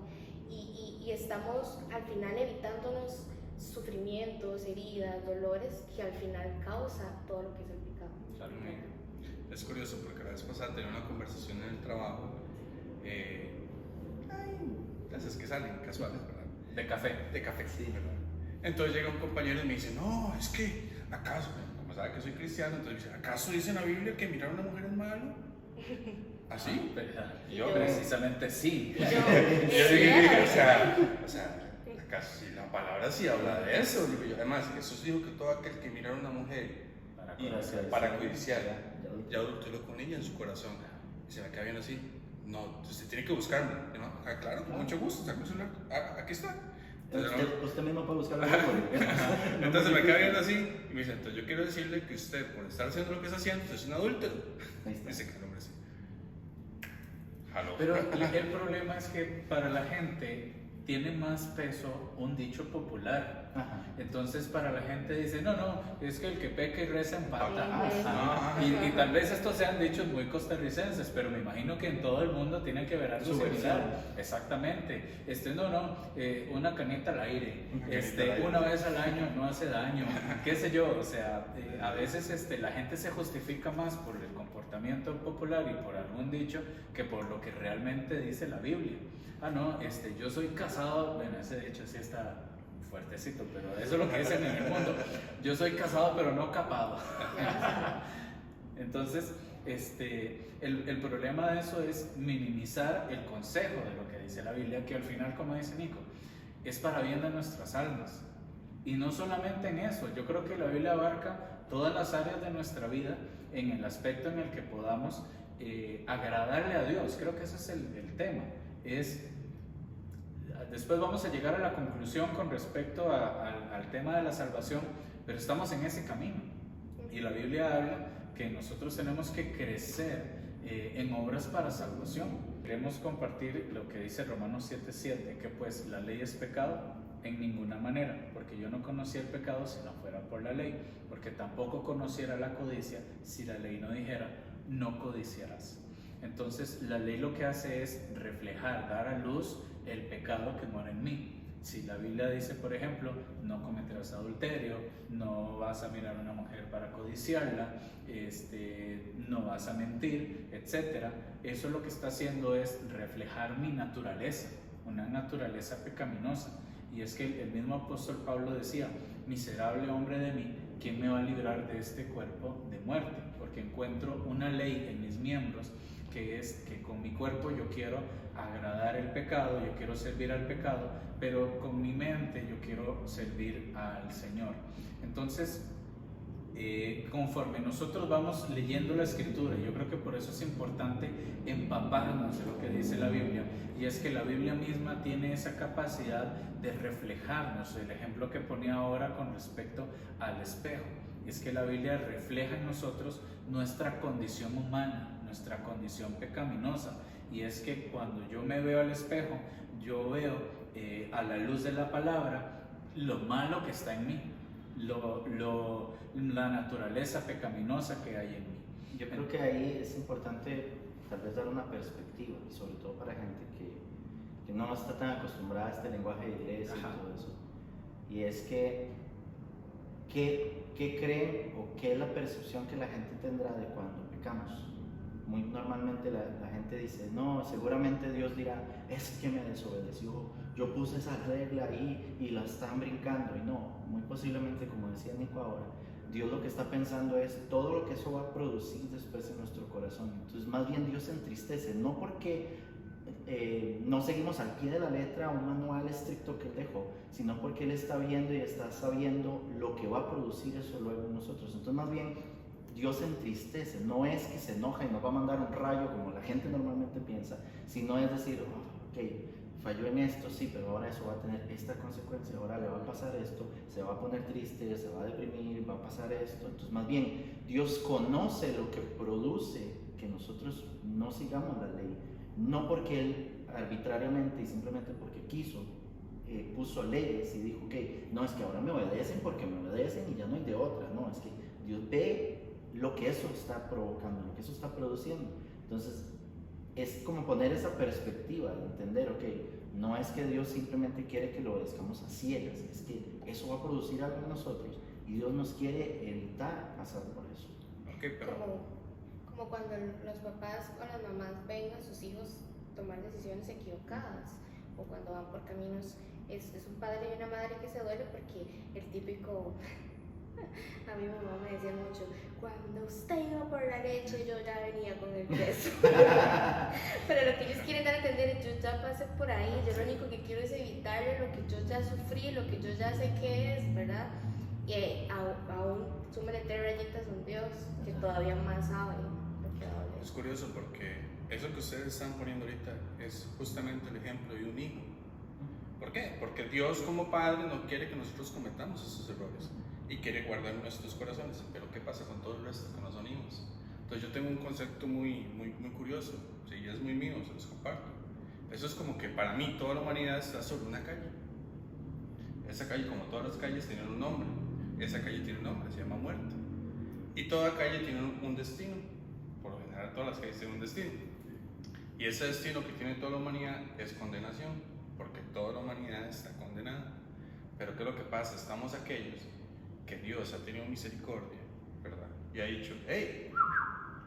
y estamos al final evitándonos sufrimientos, heridas, dolores que al final causa todo lo que es el pecado. Claro. Es curioso porque la vez pasada tenía una conversación en el trabajo, esas que salen casuales, ¿verdad? De café. De café, sí, ¿verdad? Entonces llega un compañero y me dice, no, es que acaso, como sabe que soy cristiano, entonces dice, ¿acaso dice en la Biblia que mirar a una mujer es malo? ¿Así? Yo precisamente sí. Yo dije, o sea, acaso si la palabra sí habla de eso. Digo yo, además, Jesús dijo que todo aquel que mira a una mujer para codiciar, ya adulteró con ella en su corazón. Y se me queda viendo así, no, usted tiene que buscarme. ¿No? Claro, con mucho gusto, saca un celular, aquí está. Entonces, usted mismo puede buscarlo. Entonces me queda viendo así y me dice, entonces yo quiero decirle que usted, por estar haciendo lo que está haciendo, usted es un adúltero. Dice que el hombre sí. Pero el problema es que para la gente tiene más peso un dicho popular. Entonces para la gente dice, no, es que el que peca y reza empata. Y tal vez estos sean dichos muy costarricenses, pero me imagino que en todo el mundo tiene que ver algo similar. Exactamente. Una canita al aire, una vez al año no hace daño, qué sé yo. O sea, a veces la gente se justifica más por el comportamiento popular y por algún dicho que por lo que realmente dice la Biblia. Yo soy casado, bueno, ese dicho sí está fuertecito, pero eso es lo que dicen en el mundo. Yo soy casado pero no capado. Entonces, el problema de eso es minimizar el consejo de lo que dice la Biblia, que al final, como dice Nico, es para bien de nuestras almas. Y no solamente en eso, yo creo que la Biblia abarca todas las áreas de nuestra vida en el aspecto en el que podamos agradarle a Dios. Creo que ese es el tema. después vamos a llegar a la conclusión con respecto al tema de la salvación, pero estamos en ese camino. Y la Biblia habla que nosotros tenemos que crecer en obras para salvación. Queremos compartir lo que dice Romanos 7:7, que pues la ley es pecado en ninguna manera, porque yo no conocía el pecado si no fuera por la ley, porque tampoco conociera la codicia si la ley no dijera, no codiciarás. Entonces la ley lo que hace es reflejar, dar a luz el pecado que mora en mí. Si la Biblia dice, por ejemplo, no cometerás adulterio, no vas a mirar a una mujer para codiciarla, no vas a mentir, etc. Eso lo que está haciendo es reflejar mi naturaleza, una naturaleza pecaminosa. Y es que el mismo apóstol Pablo decía, miserable hombre de mí, ¿quién me va a librar de este cuerpo de muerte? Porque encuentro una ley en mis miembros que es que con mi cuerpo yo quiero agradar el pecado, yo quiero servir al pecado, pero con mi mente yo quiero servir al Señor. Entonces, conforme nosotros vamos leyendo la Escritura, yo creo que por eso es importante empaparnos de lo que dice la Biblia, y es que la Biblia misma tiene esa capacidad de reflejarnos. El ejemplo que ponía ahora con respecto al espejo, es que la Biblia refleja en nosotros nuestra condición humana, nuestra condición pecaminosa, y es que cuando yo me veo al espejo, yo veo a la luz de la palabra lo malo que está en mí, la naturaleza pecaminosa que hay en mí. Yo creo que ahí es importante tal vez dar una perspectiva, y sobre todo para gente que no está tan acostumbrada a este lenguaje de iglesia. Ajá. Y todo eso. Y es que, ¿qué creen o qué es la percepción que la gente tendrá de cuando pecamos? Muy normalmente la gente dice, no, seguramente Dios dirá, es que me desobedeció, yo puse esa regla ahí y la están brincando. Y no, muy posiblemente, como decía Nico ahora, Dios lo que está pensando es todo lo que eso va a producir después en nuestro corazón. Entonces más bien Dios se entristece, no porque no seguimos al pie de la letra un manual estricto que Él dejó, sino porque Él está viendo y está sabiendo lo que va a producir eso luego en nosotros. Entonces más bien Dios se entristece, no es que se enoja y nos va a mandar un rayo como la gente normalmente piensa, sino es decir, ok, falló en esto, sí, pero ahora eso va a tener esta consecuencia, ahora le va a pasar esto, se va a poner triste, se va a deprimir, va a pasar esto. Entonces más bien Dios conoce lo que produce que nosotros no sigamos la ley, no porque Él arbitrariamente y simplemente porque quiso puso leyes y dijo, ok, no es que ahora me obedecen porque me obedecen y ya no hay de otra, no, es que Dios ve lo que eso está provocando, lo que eso está produciendo. Entonces es como poner esa perspectiva de entender, ok, no es que Dios simplemente quiere que lo obedezcamos a ciegas, es que eso va a producir algo en nosotros y Dios nos quiere evitar pasar por eso. Okay, pero... como cuando los papás o las mamás ven a sus hijos tomar decisiones equivocadas, o cuando van por caminos, es un padre y una madre que se duele porque el típico... A mi mamá me decía mucho, cuando usted iba por la leche yo ya venía con el queso. Pero lo que ellos quieren dar a entender es, yo ya pasé por ahí, yo lo único que quiero es evitarle lo que yo ya sufrí, lo que yo ya sé que es, ¿verdad? Y aún súmele 3 rayitas a un Dios que todavía más sabe lo que va a doler. Es curioso porque eso que ustedes están poniendo ahorita es justamente el ejemplo de un hijo. ¿Por qué? Porque Dios como padre no quiere que nosotros cometamos esos errores y quiere guardar nuestros corazones, pero ¿qué pasa con todo el resto que no son hijos? Entonces yo tengo un concepto muy curioso, ¿sí? Y es muy mío, se los comparto. Eso es como que para mí toda la humanidad está sobre una calle. Esa calle, como todas las calles, tiene un nombre. Esa calle tiene un nombre, se llama muerte. Y toda calle tiene un destino. Por lo general todas las calles tienen un destino. Y ese destino que tiene toda la humanidad es condenación, porque toda la humanidad está condenada. Pero ¿qué es lo que pasa? Estamos aquellos que Dios ha tenido misericordia, ¿verdad? Y ha dicho, hey,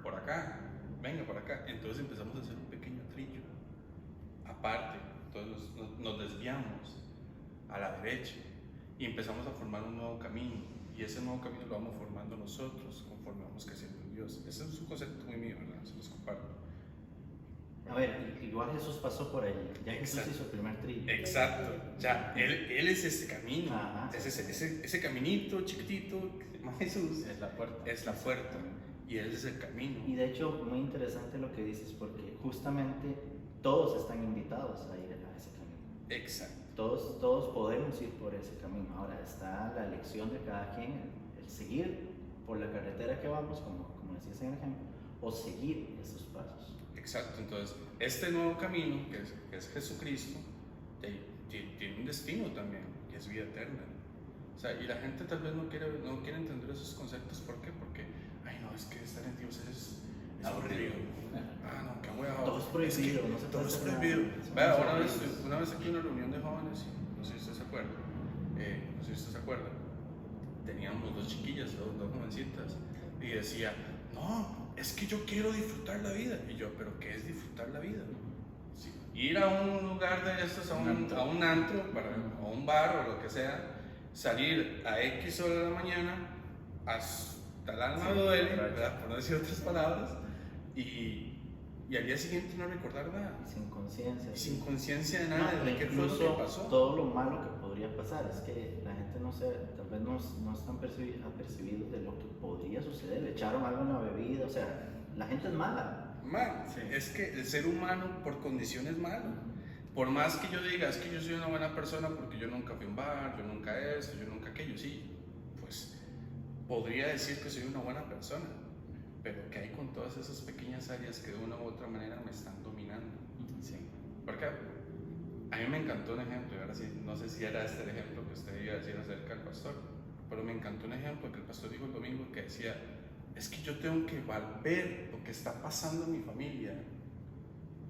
por acá, venga por acá. Entonces empezamos a hacer un pequeño trillo aparte, entonces nos desviamos a la derecha y empezamos a formar un nuevo camino, y ese nuevo camino lo vamos formando nosotros conforme vamos creciendo en Dios. Ese es un concepto muy mío, ¿verdad? Se los comparto. A ver, igual Jesús pasó por ahí, ya Jesús hizo el primer trillo. Exacto, ya, él es ese camino. Ajá. Es ese caminito chiquitito que se llama Jesús. Es la puerta. Es la puerta, y Él es el camino. Y de hecho, muy interesante lo que dices, porque justamente todos están invitados a ir a ese camino. Exacto. Todos podemos ir por ese camino. Ahora está la elección de cada quien, el seguir por la carretera que vamos, como decías en el ejemplo, o seguir esos pasos. Exacto, entonces este nuevo camino, que es Jesucristo, tiene un destino también, que es vida eterna. O sea, y la gente tal vez no quiere entender esos conceptos. ¿Por qué? Porque, ay no, es que estar en Dios es aburrido. Ah, no, qué huevo. Todo es prohibido, no se todo puede es hacer prohibido. nada. Vea, una vez aquí en una reunión de jóvenes, no sé si usted se acuerda, teníamos dos chiquillas, dos jovencitas, y decía, no, es que yo quiero disfrutar la vida. Y yo, ¿pero qué es disfrutar la vida? Sí. Ir a un lugar de estos, a un antro, o un bar o lo que sea, salir a X hora de la mañana hasta el alma duele, ¿verdad? Por no decir otras palabras, y al día siguiente no recordar nada. Y sin conciencia. Y sin conciencia de nada, de qué fue lo que pasó. Todo lo malo que podría pasar es que la gente tal vez no están apercibidos de lo que podría suceder. Le echaron algo en la bebida, o sea, la gente es mala. Sí. Es que el ser humano por condición es malo. Por más que yo diga, es que yo soy una buena persona porque yo nunca fui a un bar, yo nunca esto, yo nunca aquello, sí, pues podría decir que soy una buena persona, pero ¿qué hay con todas esas pequeñas áreas que de una u otra manera me están dominando? Sí. Porque a mí me encantó un ejemplo, y ahora sí, no sé si era este el ejemplo que usted iba a decir acerca del pastor, pero me encantó un ejemplo que el pastor dijo el domingo, que decía, es que yo tengo que ver lo que está pasando en mi familia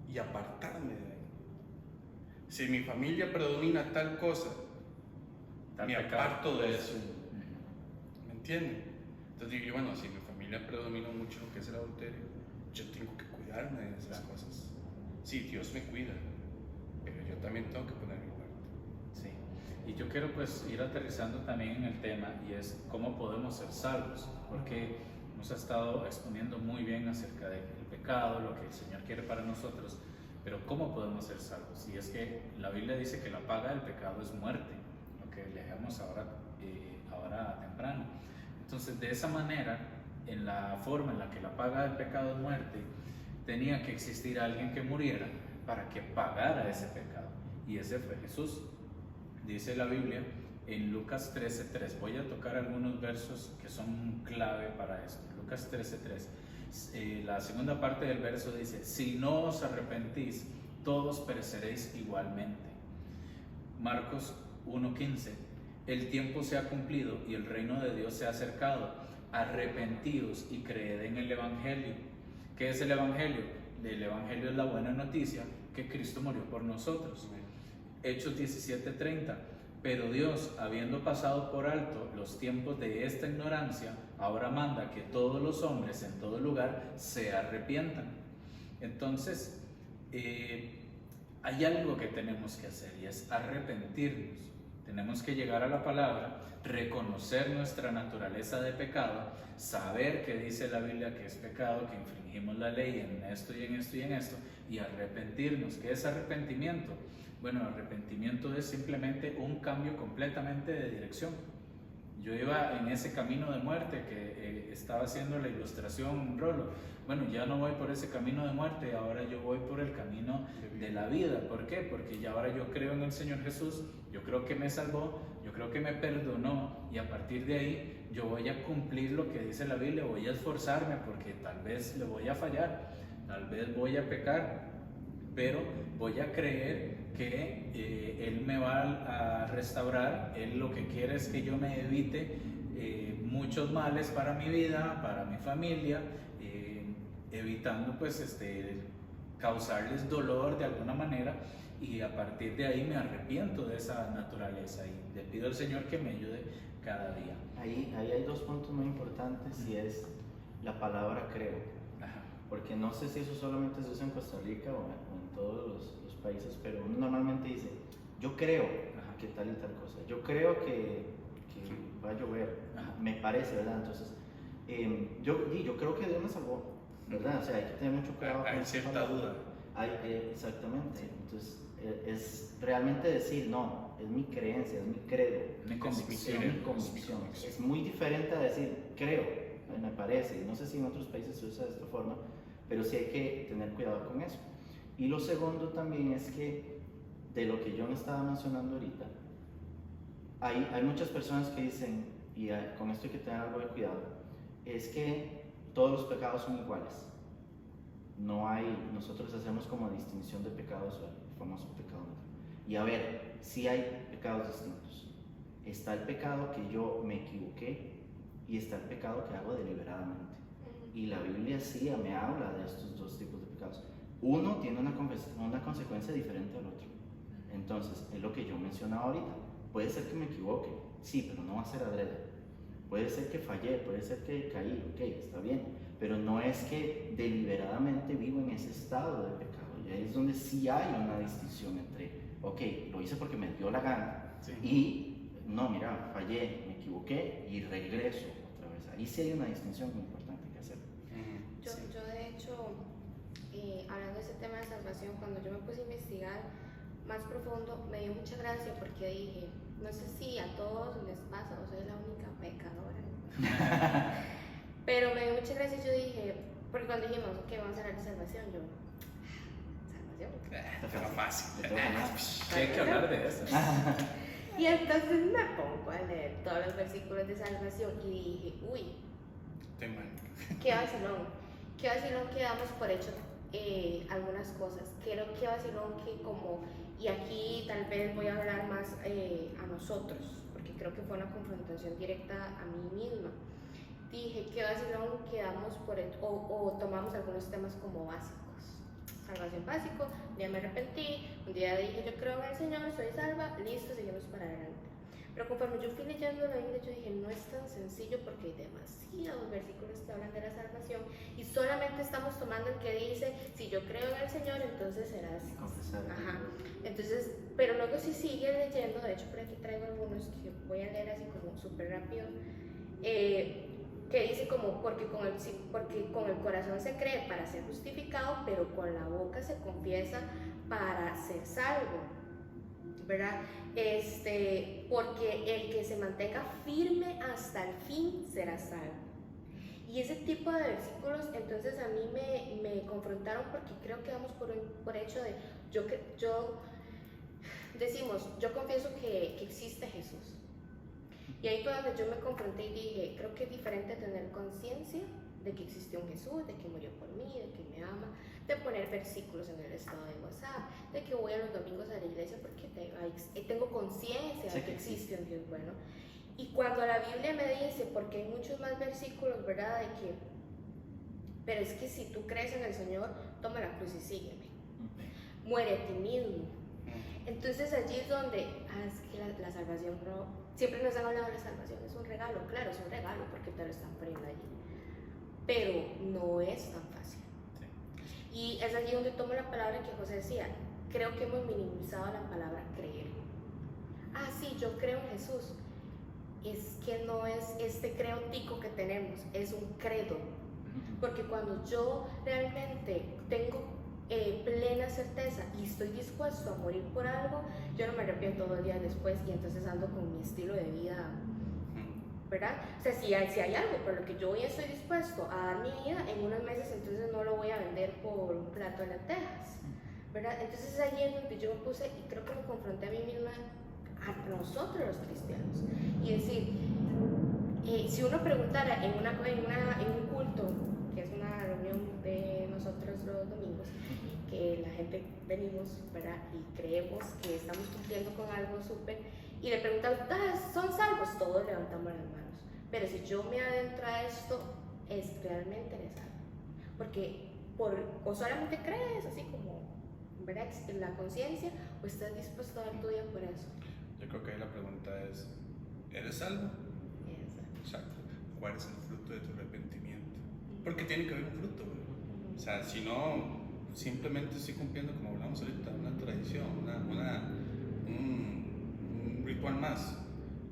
y apartarme de ahí. Si mi familia predomina tal cosa, me aparto de eso. ¿Me entienden? Entonces digo, bueno, si mi familia predomina mucho lo que es el adulterio, yo tengo que cuidarme de esas cosas. Sí, Dios me cuida, pero yo también tengo que poner mi parte. Sí. Y yo quiero pues ir aterrizando también en el tema, y es cómo podemos ser salvos, porque nos ha estado exponiendo muy bien acerca del pecado, lo que el Señor quiere para nosotros. Pero ¿cómo podemos ser salvos? Y es que la Biblia dice que la paga del pecado es muerte, lo que leemos ahora temprano. Entonces, de esa manera, en la forma en la que la paga del pecado es muerte, tenía que existir alguien que muriera para que pagara ese pecado. Y ese fue Jesús. Dice la Biblia en Lucas 13:3. Voy a tocar algunos versos que son clave para esto. Lucas 13:3. La segunda parte del verso dice, si no os arrepentís, todos pereceréis igualmente. Marcos 1:15, el tiempo se ha cumplido y el reino de Dios se ha acercado. Arrepentíos y creed en el Evangelio. ¿Qué es el Evangelio? El Evangelio es la buena noticia que Cristo murió por nosotros. Hechos 17:30, pero Dios, habiendo pasado por alto los tiempos de esta ignorancia, ahora manda que todos los hombres en todo lugar se arrepientan. Entonces, hay algo que tenemos que hacer, y es arrepentirnos. Tenemos que llegar a la palabra, reconocer nuestra naturaleza de pecado, saber que dice la Biblia que es pecado, que infringimos la ley en esto y en esto y en esto, y arrepentirnos. ¿Qué es arrepentimiento? Bueno, arrepentimiento es simplemente un cambio completamente de dirección. Yo iba en ese camino de muerte que estaba haciendo la ilustración Rolo. Bueno, ya no voy por ese camino de muerte, ahora yo voy por el camino de la vida. ¿Por qué? Porque ya ahora yo creo en el Señor Jesús, yo creo que me salvó, yo creo que me perdonó, y a partir de ahí yo voy a cumplir lo que dice la Biblia, voy a esforzarme porque tal vez le voy a fallar, tal vez voy a pecar, pero voy a creer que Él me va a restaurar. Él lo que quiere es que yo me evite muchos males para mi vida, para mi familia, evitando pues causarles dolor de alguna manera, y a partir de ahí me arrepiento de esa naturaleza y le pido al Señor que me ayude cada día. Ahí hay dos puntos muy importantes, y es la palabra creo. Ajá. Porque no sé si eso solamente se usa en Costa Rica o en todos los países, pero uno normalmente dice, yo creo que tal y tal cosa, yo creo que va a llover, me parece, ¿verdad? Entonces, yo creo que Dios me salvó, ¿verdad? O sea, hay que tener mucho cuidado con Hay cierta duda. Exactamente. Entonces, es realmente decir, no, es mi creencia, es mi credo, Mi convicción. es mi convicción. Es muy diferente a decir, creo, me parece. No sé si en otros países se usa de esta forma, pero sí hay que tener cuidado con eso. Y lo segundo también es que, de lo que John estaba mencionando ahorita, hay muchas personas que dicen, y con esto hay que tener algo de cuidado, es que todos los pecados son iguales. No hay, nosotros hacemos como distinción de pecados, el famoso pecado. Y a ver, sí hay pecados distintos. Está el pecado que yo me equivoqué y está el pecado que hago deliberadamente. Y la Biblia sí me habla de estos dos tipos de pecados. Uno tiene una consecuencia diferente al otro. Entonces, es lo que yo mencionaba ahorita. Puede ser que me equivoque, sí, pero no va a ser adrede. Puede ser que fallé, puede ser que caí, ok, está bien. Pero no es que deliberadamente vivo en ese estado de pecado. Y ahí es donde sí hay una distinción entre, ok, lo hice porque me dio la gana. Sí. Y, no, mira, fallé, me equivoqué y regreso otra vez. Ahí sí hay una distinción muy importante que hacer. Yo de hecho, hablando de ese tema de salvación, cuando yo me puse a investigar más profundo, me dio mucha gracia porque dije, no sé si a todos les pasa o soy la única pecadora, pero me dio mucha gracia. Yo dije, porque cuando dijimos que vamos a hablar de salvación, yo, ¿salvación? Está fácil. ¿Qué hay que hablar de eso? Y entonces me pongo a leer todos los versículos de salvación y dije, uy, qué vacilón que damos por hecho algunas cosas. Creo que vacilón que como, y aquí tal vez voy a hablar más a nosotros, porque creo que fue una confrontación directa a mí misma. Dije, qué vacilón que damos por hecho, o tomamos algunos temas como básicos. Salvación básico, un día me arrepentí, un día dije yo creo en el Señor, soy salva, listo, seguimos para adelante. Pero conforme yo fui leyendo la Biblia, yo dije, no es tan sencillo porque hay demasiados versículos que hablan de la salvación y solamente estamos tomando el que dice, si yo creo en el Señor, entonces serás... Ajá. Entonces, pero luego si sigues leyendo, de hecho por aquí traigo algunos que voy a leer así como súper rápido, que dice como, porque con el corazón se cree para ser justificado, pero con la boca se confiesa para ser salvo, ¿verdad? Porque el que se mantenga firme hasta el fin será salvo. Y ese tipo de versículos entonces a mí me confrontaron porque creo que vamos por hecho de, decimos, yo confieso que existe Jesús. Y ahí fue donde yo me confronté y dije, creo que es diferente tener conciencia de que existe un Jesús, de que murió por mí, de que me ama, de poner versículos en el estado de WhatsApp, de que voy a los domingos a la iglesia porque tengo conciencia de que existe un Dios bueno. Y cuando la Biblia me dice, porque hay muchos más versículos, ¿verdad? De que, pero es que si tú crees en el Señor, toma la cruz y sígueme. Muere a ti mismo. Entonces allí es donde, es que la salvación, bro, siempre nos han hablado de la salvación, es un regalo, claro, es un regalo porque te lo están poniendo allí, pero no es tan fácil. Sí. Y es allí donde tomo la palabra que José decía, creo que hemos minimizado la palabra creer. Ah, sí, yo creo en Jesús. Es que no es este creo tico que tenemos, es un credo. Porque cuando yo realmente tengo plena certeza y estoy dispuesto a morir por algo, yo no me arrepiento 2 días después y entonces ando con mi estilo de vida, ¿verdad? O sea, si hay algo por lo que yo hoy estoy dispuesto a dar mi vida, en unos meses entonces no lo voy a vender por un plato de lentejas, ¿verdad? Entonces allí es donde yo me puse y creo que me confronté a mí misma, a nosotros los cristianos, y decir, si uno preguntara en un culto, que es una reunión de nosotros los domingos, que la gente venimos, ¿verdad? Y creemos que estamos cumpliendo con algo súper, y le preguntamos, ¿son salvos? Todos levantamos las manos. Pero si yo me adentro a esto, es realmente eres salvo. Porque o solamente crees, así como, ¿verdad? En la conciencia, o estás dispuesto a dar tu vida por eso. Yo creo que ahí la pregunta es, ¿eres salvo? Exacto. ¿Cuál es el fruto de tu arrepentimiento? Porque tiene que haber un fruto, ¿verdad? O sea, si no, simplemente estoy cumpliendo, como hablamos ahorita, una tradición, un ritual más.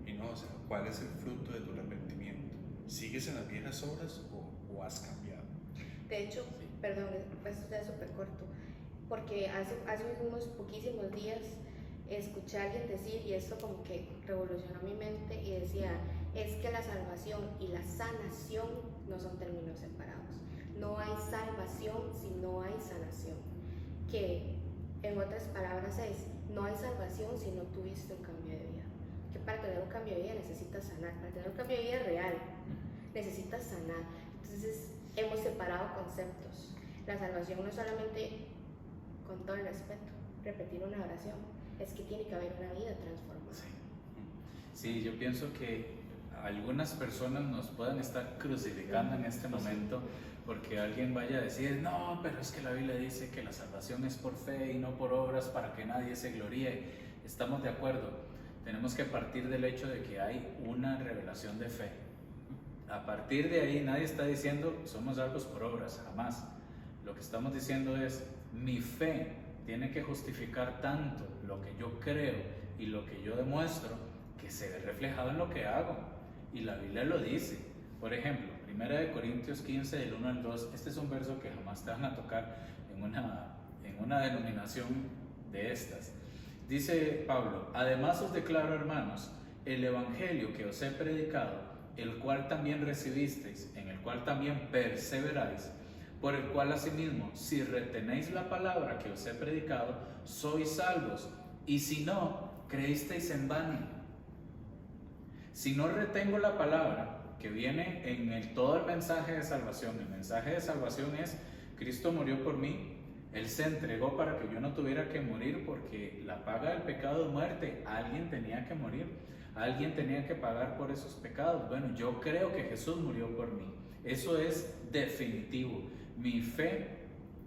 Y no, o sea, ¿cuál es el fruto de tu arrepentimiento? ¿Sigues en las viejas obras o has cambiado? De hecho, perdón, esto ya es súper corto, porque hace unos poquísimos días escuché a alguien decir, y esto como que revolucionó mi mente, y decía, es que la salvación y la sanación no son términos separados. No hay salvación si no hay sanación. que en otras palabras es, no hay salvación si no tuviste un cambio de vida. Que para tener un cambio de vida necesitas sanar, para tener un cambio de vida real necesitas sanar. Entonces hemos separado conceptos. La salvación no es solamente, con todo el respeto, repetir una oración, es que tiene que haber una vida transformada. Sí, yo pienso que algunas personas nos puedan estar crucificando en este momento porque alguien vaya a decir, no, pero es que la Biblia dice que la salvación es por fe y no por obras para que nadie se gloríe. Estamos de acuerdo, tenemos que partir del hecho de que hay una revelación de fe. A partir de ahí nadie está diciendo somos salvos por obras, jamás. Lo que estamos diciendo es mi fe tiene que justificar tanto lo que yo creo y lo que yo demuestro que se ve reflejado en lo que hago. Y la Biblia lo dice. Por ejemplo, 1 Corintios 15, del 1 al 2, este es un verso que jamás te van a tocar en una denominación de estas. Dice Pablo, además os declaro, hermanos, el evangelio que os he predicado, el cual también recibisteis, en el cual también perseveráis, por el cual asimismo, si retenéis la palabra que os he predicado, sois salvos, y si no, creísteis en vano. Si no retengo la palabra que viene en todo el mensaje de salvación, el mensaje de salvación es, Cristo murió por mí, Él se entregó para que yo no tuviera que morir, porque la paga del pecado es muerte, alguien tenía que morir, alguien tenía que pagar por esos pecados. Bueno, yo creo que Jesús murió por mí, eso es definitivo. Mi fe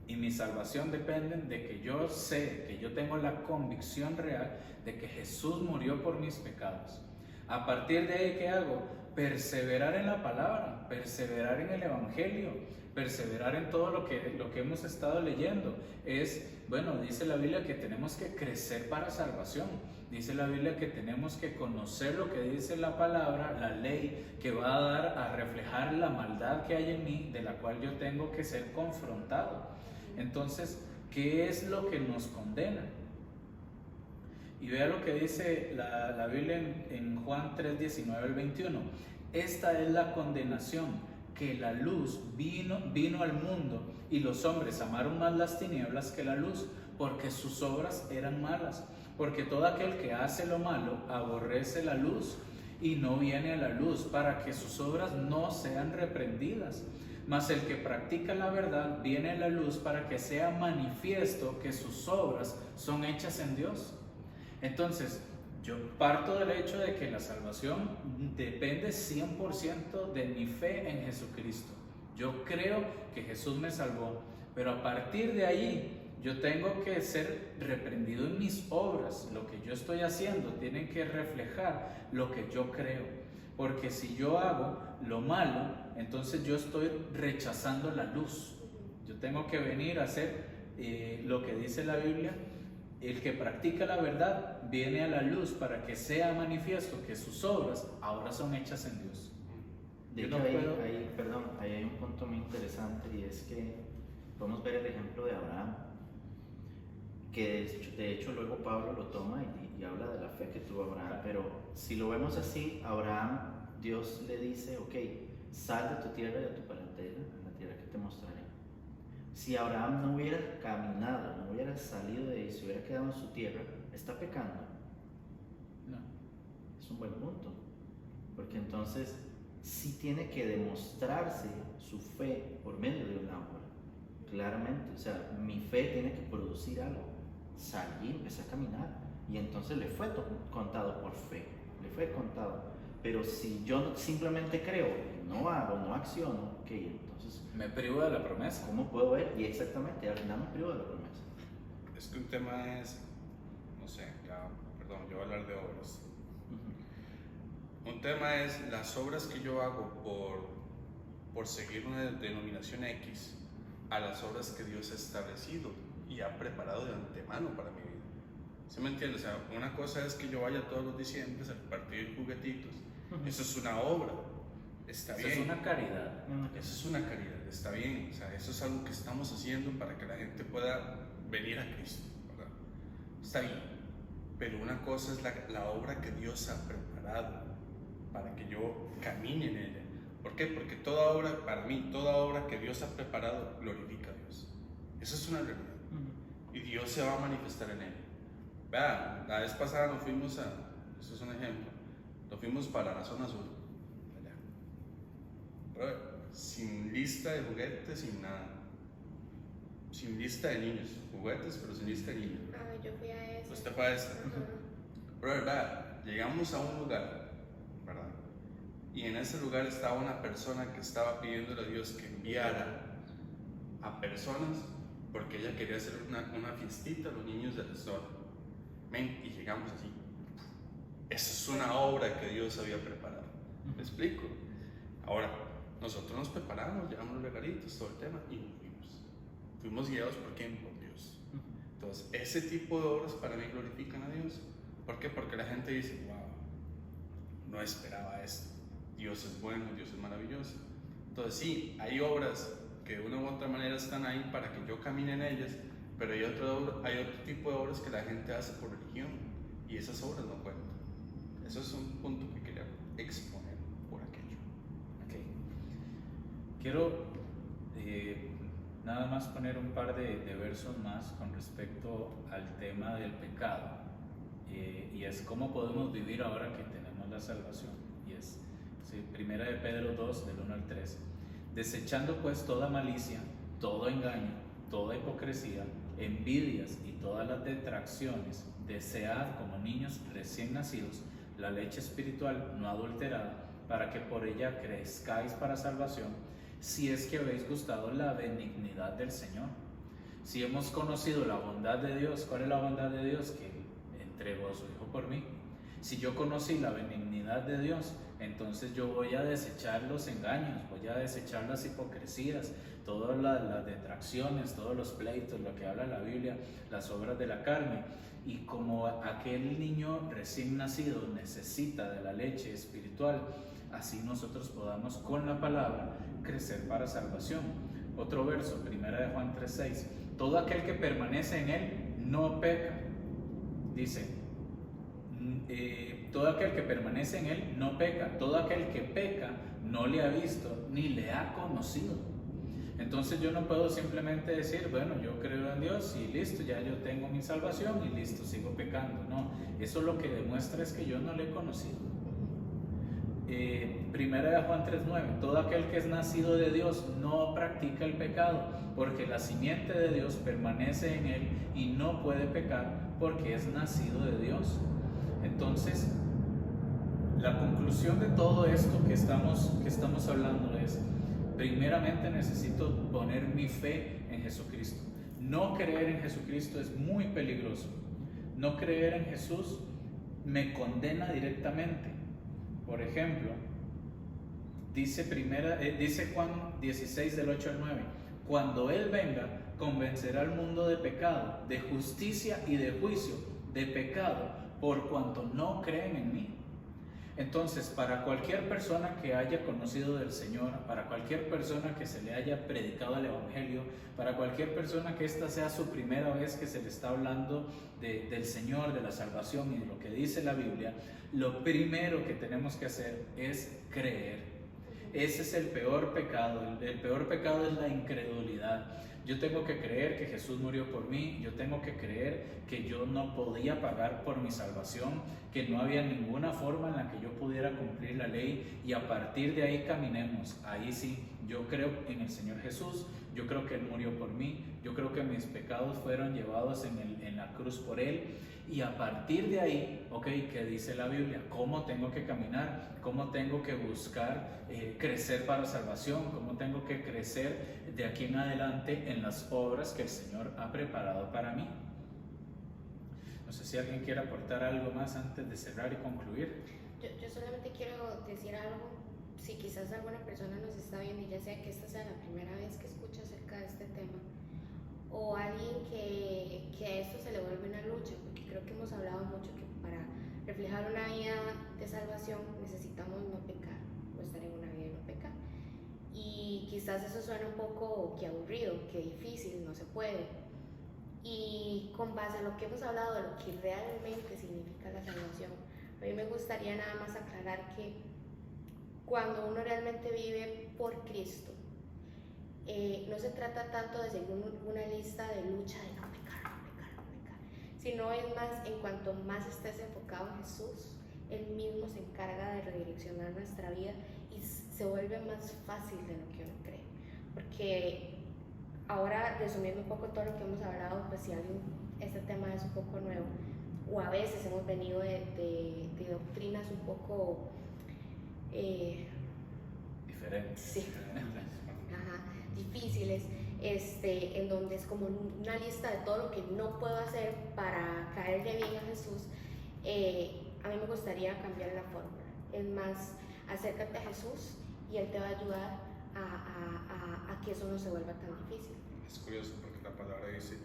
y mi salvación dependen de que yo sé, que yo tengo la convicción real de que Jesús murió por mis pecados. A partir de ahí, ¿qué hago? Perseverar en la palabra, perseverar en el evangelio, perseverar en todo lo que hemos estado leyendo. Bueno, dice la Biblia que tenemos que crecer para salvación. Dice la Biblia que tenemos que conocer lo que dice la palabra, la ley, que va a dar a reflejar la maldad que hay en mí, de la cual yo tengo que ser confrontado. Entonces, ¿qué es lo que nos condena? Y vea lo que dice la Biblia en Juan 3, 19 al 21. Esta es la condenación, que la luz vino al mundo y los hombres amaron más las tinieblas que la luz, porque sus obras eran malas. Porque todo aquel que hace lo malo aborrece la luz y no viene a la luz, para que sus obras no sean reprendidas. Mas el que practica la verdad viene a la luz, para que sea manifiesto que sus obras son hechas en Dios. Entonces, yo parto del hecho de que la salvación depende 100% de mi fe en Jesucristo. Yo creo que Jesús me salvó, pero a partir de ahí yo tengo que ser reprendido en mis obras. Lo que yo estoy haciendo tiene que reflejar lo que yo creo, porque si yo hago lo malo, entonces yo estoy rechazando la luz. Yo tengo que venir a hacer lo que dice la Biblia. El que practica la verdad viene a la luz, para que sea manifiesto que sus obras ahora son hechas en Dios. De hecho, ahí hay un punto muy interesante, y es que podemos ver el ejemplo de Abraham, que de hecho luego Pablo lo toma y habla de la fe que tuvo Abraham. Pero si lo vemos así, Abraham, Dios le dice, ok, sal de tu tierra y de tu parentela, en la tierra que te mostraré. Si Abraham no hubiera caminado, no hubiera salido de ahí, se hubiera quedado en su tierra, ¿está pecando? No. Es un buen punto, porque entonces sí tiene que demostrarse su fe por medio de una obra, claramente. O sea, mi fe tiene que producir algo. Salí, empecé a caminar, y entonces le fue contado por fe, le fue contado. Pero si yo simplemente creo, no hago, no acciono, ok, entonces Me privo de la promesa. ¿cómo puedo ver? Y exactamente, al final me privo de la promesa. Es que un tema es, no sé, yo voy a hablar de obras. Un tema es las obras que yo hago por seguir una denominación X, a las obras que Dios ha establecido y ha preparado de antemano para mi vida. ¿Sí me entiendes? O sea, una cosa es que yo vaya todos los diciembres a repartir juguetitos. Eso es una obra, está bien. Eso es una caridad. Eso es una caridad, está bien. O sea, eso es algo que estamos haciendo para que la gente pueda venir a Cristo, ¿verdad? Está bien. Pero una cosa es la obra que Dios ha preparado para que yo camine en ella. ¿Por qué? Porque toda obra, para mí, toda obra que Dios ha preparado glorifica a Dios. Eso es una realidad. y Dios se va a manifestar en él. Vean, la vez pasada nos fuimos esto es un ejemplo, nos fuimos para la zona sur, allá. Pero, sin lista de juguetes, sin nada. Sin lista de niños, juguetes, pero sin lista de niños. Ah, yo fui a eso. Usted fue a esta. Ajá. Pero verdad, llegamos a un lugar, ¿verdad? Y en ese lugar estaba una persona que estaba pidiéndole a Dios que enviara a personas porque ella quería hacer una fiestita a los niños del restaurante. Y llegamos así. Esa es una obra que Dios había preparado. ¿Me explico? Ahora, nosotros nos preparamos, llevamos los regalitos, todo el tema y nos fuimos. Fuimos guiados por quién, por Dios. Entonces, ese tipo de obras para mí glorifican a Dios. ¿Por qué? Porque la gente dice, wow, no esperaba esto. Dios es bueno, Dios es maravilloso. Entonces, sí, hay obras que de una u otra manera están ahí para que yo camine en ellas, pero hay otro tipo de obras que la gente hace por religión y esas obras no cuentan. Eso es un punto que quería exponer por aquello. Ok. Quiero nada más poner un par de versos más con respecto al tema del pecado. Y es cómo podemos vivir ahora que tenemos la salvación. Y es Primera de Pedro 2, del 1 al 3. Desechando pues toda malicia, todo engaño, toda hipocresía, envidias y todas las detracciones, desead como niños recién nacidos la leche espiritual no adulterada, para que por ella crezcáis para salvación, si es que habéis gustado la benignidad del Señor. Si hemos conocido la bondad de Dios, ¿cuál es la bondad de Dios? Que entregó a su Hijo por mí. Si yo conocí la benignidad de Dios, entonces yo voy a desechar los engaños, voy a desechar las hipocresías, todas las detracciones, todos los pleitos, lo que habla la Biblia, las obras de la carne. Y como aquel niño recién nacido necesita de la leche espiritual, así nosotros podamos con la palabra crecer para salvación. Otro verso, Primera de Juan 3:6. Todo aquel que permanece en él no peca. Dice, todo aquel que permanece en él no peca. Todo aquel que peca no le ha visto ni le ha conocido. Entonces yo no puedo simplemente decir, bueno, yo creo en Dios y listo, ya yo tengo mi salvación y listo, sigo pecando. No, eso lo que demuestra es que yo no le he conocido. Primera de Juan 3:9. Todo aquel que es nacido de Dios no practica el pecado, porque la simiente de Dios permanece en él y no puede pecar porque es nacido de Dios. Entonces, la conclusión de todo esto que estamos hablando es, primeramente necesito poner mi fe en Jesucristo. No creer en Jesucristo es muy peligroso. No creer en Jesús me condena directamente. Por ejemplo, dice Juan 16 del 8 al 9, cuando Él venga, convencerá al mundo de pecado, de justicia y de juicio. De pecado, por cuanto no creen en mí. Entonces, para cualquier persona que haya conocido del Señor, para cualquier persona que se le haya predicado el Evangelio, para cualquier persona que esta sea su primera vez que se le está hablando del Señor, de la salvación y de lo que dice la Biblia, lo primero que tenemos que hacer es creer. Ese es el peor pecado. El peor pecado es la incredulidad. Yo tengo que creer que Jesús murió por mí, yo tengo que creer que yo no podía pagar por mi salvación, que no había ninguna forma en la que yo pudiera cumplir la ley y a partir de ahí caminemos. Ahí sí, yo creo en el Señor Jesús, yo creo que Él murió por mí, yo creo que mis pecados fueron llevados en la cruz por Él y a partir de ahí, ¿qué dice la Biblia? ¿Cómo tengo que caminar? ¿Cómo tengo que buscar crecer para salvación? ¿Cómo tengo que crecer de aquí en adelante en las obras que el Señor ha preparado para mí? No sé si alguien quiere aportar algo más antes de cerrar y concluir. Yo solamente quiero decir algo. Si quizás alguna persona nos está viendo y ya sea que esta sea la primera vez que escucha acerca de este tema, o alguien que a esto se le vuelve una lucha, porque creo que hemos hablado mucho que para reflejar una vida de salvación necesitamos no pecar, o estar en una vida de no pecar. Y quizás eso suena un poco que aburrido, que difícil, no se puede. Y con base a lo que hemos hablado de lo que realmente significa la salvación, a mí me gustaría nada más aclarar que cuando uno realmente vive por Cristo, no se trata tanto de seguir una lista de lucha de no pecar, sino es más en cuanto más estés enfocado en Jesús, Él mismo se encarga de redireccionar nuestra vida y se vuelve más fácil de lo que uno cree. Porque ahora, resumiendo un poco todo lo que hemos hablado, pues si alguien, este tema es un poco nuevo, o a veces hemos venido de doctrinas un poco Diferentes. sí, ajá, difíciles, en donde es como una lista de todo lo que no puedo hacer para caerle bien a Jesús. A mí me gustaría cambiar la fórmula. Es más, acércate a Jesús y Él te va a ayudar a que eso no se vuelva tan difícil. Es curioso porque la palabra dice,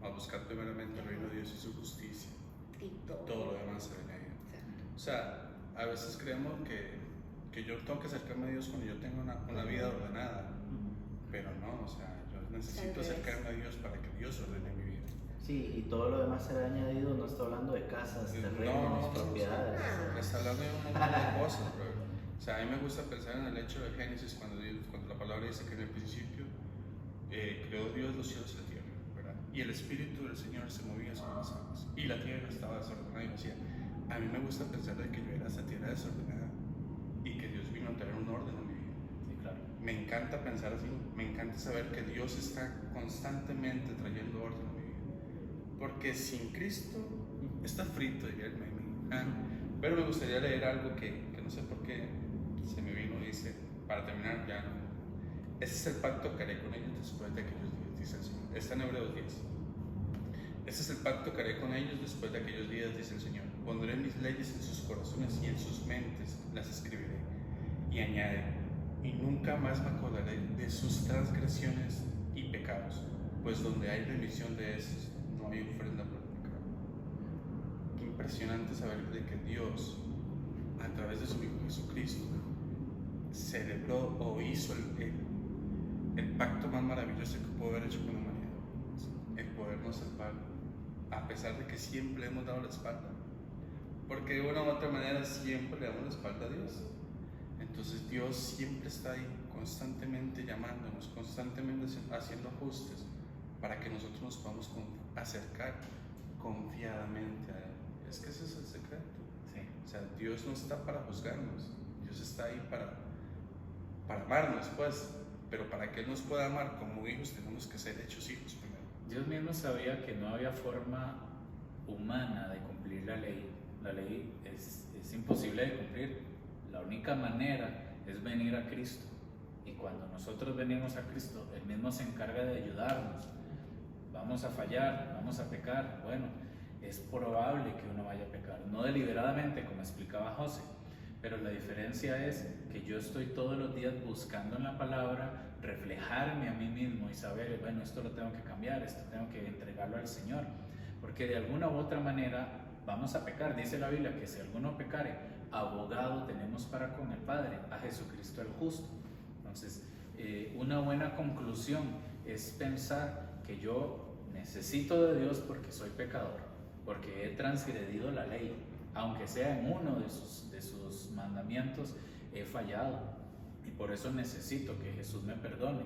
a buscar primeramente el reino de Dios y su justicia, Y todo lo demás se le añade. O sea, a veces creemos que yo tengo que acercarme a Dios cuando yo tengo una vida ordenada, pero no, o sea, yo necesito acercarme a Dios para que Dios ordene mi vida. Sí, y todo lo demás será añadido, no está hablando de casas, terrenos, propiedades. Está hablando de un montón de cosas, bro. O sea, a mí me gusta pensar en el hecho de Génesis cuando la palabra dice que en el principio creó Dios los cielos y la tierra, ¿verdad? Y el Espíritu del Señor se movía sobre las aguas y la tierra estaba desordenada y vacía. A mí me gusta pensar de que yo era esa tierra desordenada y que Dios vino a traer un orden en mi vida. Sí, claro. Me encanta pensar así, me encanta saber que Dios está constantemente trayendo orden a mi vida. Porque sin Cristo está frito, diría el meme. Pero me gustaría leer algo que no sé por qué se me vino, dice, para terminar ya. Ese es el pacto que haré con ellos después de aquellos días, dice el Señor. Está en Hebreos 10. Ese es el pacto que haré con ellos después de aquellos días, dice el Señor. Pondré mis leyes en sus corazones y en sus mentes las escribiré. Y añade, y nunca más me acordaré de sus transgresiones y pecados, pues donde hay remisión de esos, no hay ofrenda por el pecado. Qué impresionante saber de que Dios, a través de su Hijo Jesucristo, celebró o hizo el pacto más maravilloso que pudo haber hecho con la humanidad, el podernos salvar, a pesar de que siempre hemos dado la espalda, porque de una u otra manera siempre le damos la espalda a Dios. Entonces Dios siempre está ahí, constantemente llamándonos, constantemente haciendo ajustes para que nosotros nos podamos acercar confiadamente a Él. Es que ese es el secreto. Sí. O sea, Dios no está para juzgarnos, Dios está ahí para amarnos, pues, pero para que Él nos pueda amar como hijos tenemos que ser hechos hijos primero. Dios mismo sabía que no había forma humana de cumplir la ley. La ley es imposible de cumplir. La única manera es venir a Cristo. Y cuando nosotros venimos a Cristo, Él mismo se encarga de ayudarnos. Vamos a fallar, vamos a pecar. Bueno, es probable que uno vaya a pecar. No deliberadamente, como explicaba José. Pero la diferencia es que yo estoy todos los días buscando en la palabra reflejarme a mí mismo y saber, bueno, esto lo tengo que cambiar, esto tengo que entregarlo al Señor. Porque de alguna u otra manera vamos a pecar. Dice la Biblia que si alguno pecare, abogado tenemos para con el Padre, a Jesucristo el justo. Entonces, una buena conclusión es pensar que yo necesito de Dios porque soy pecador, porque he transgredido la ley, aunque sea en uno de sus mandamientos, he fallado y por eso necesito que Jesús me perdone.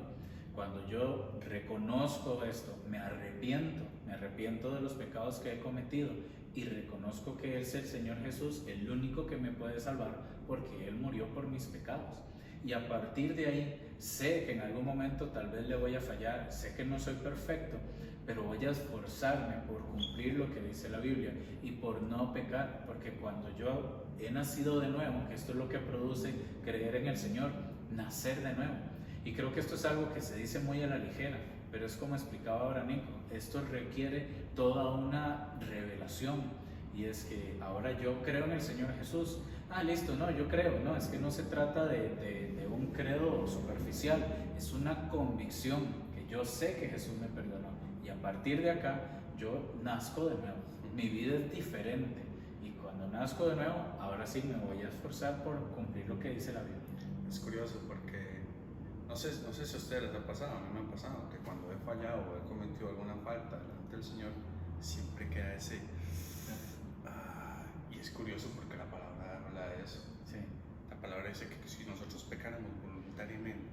Cuando yo reconozco esto, me arrepiento de los pecados que he cometido y reconozco que es el Señor Jesús el único que me puede salvar porque Él murió por mis pecados. Y a partir de ahí sé que en algún momento tal vez le voy a fallar, sé que no soy perfecto, pero voy a esforzarme por cumplir lo que dice la Biblia y por no pecar, porque cuando yo he nacido de nuevo, que esto es lo que produce creer en el Señor, nacer de nuevo. Y creo que esto es algo que se dice muy a la ligera, pero es como explicaba ahora Nico, esto requiere toda una revelación, y es que ahora yo creo en el Señor Jesús. Listo, no, yo creo, no, es que no se trata de un credo superficial, es una convicción que yo sé que Jesús me perdonó, y a partir de acá yo nazco de nuevo, mi vida es diferente, y cuando nazco de nuevo, ahora sí me voy a esforzar por cumplir lo que dice la Biblia. Es curioso porque no sé si a ustedes les ha pasado, a mí me ha pasado que cuando he fallado o he cometido alguna falta delante del Señor, siempre queda ese... y es curioso porque la palabra habla de eso. Sí. La palabra dice que si nosotros pecáramos voluntariamente,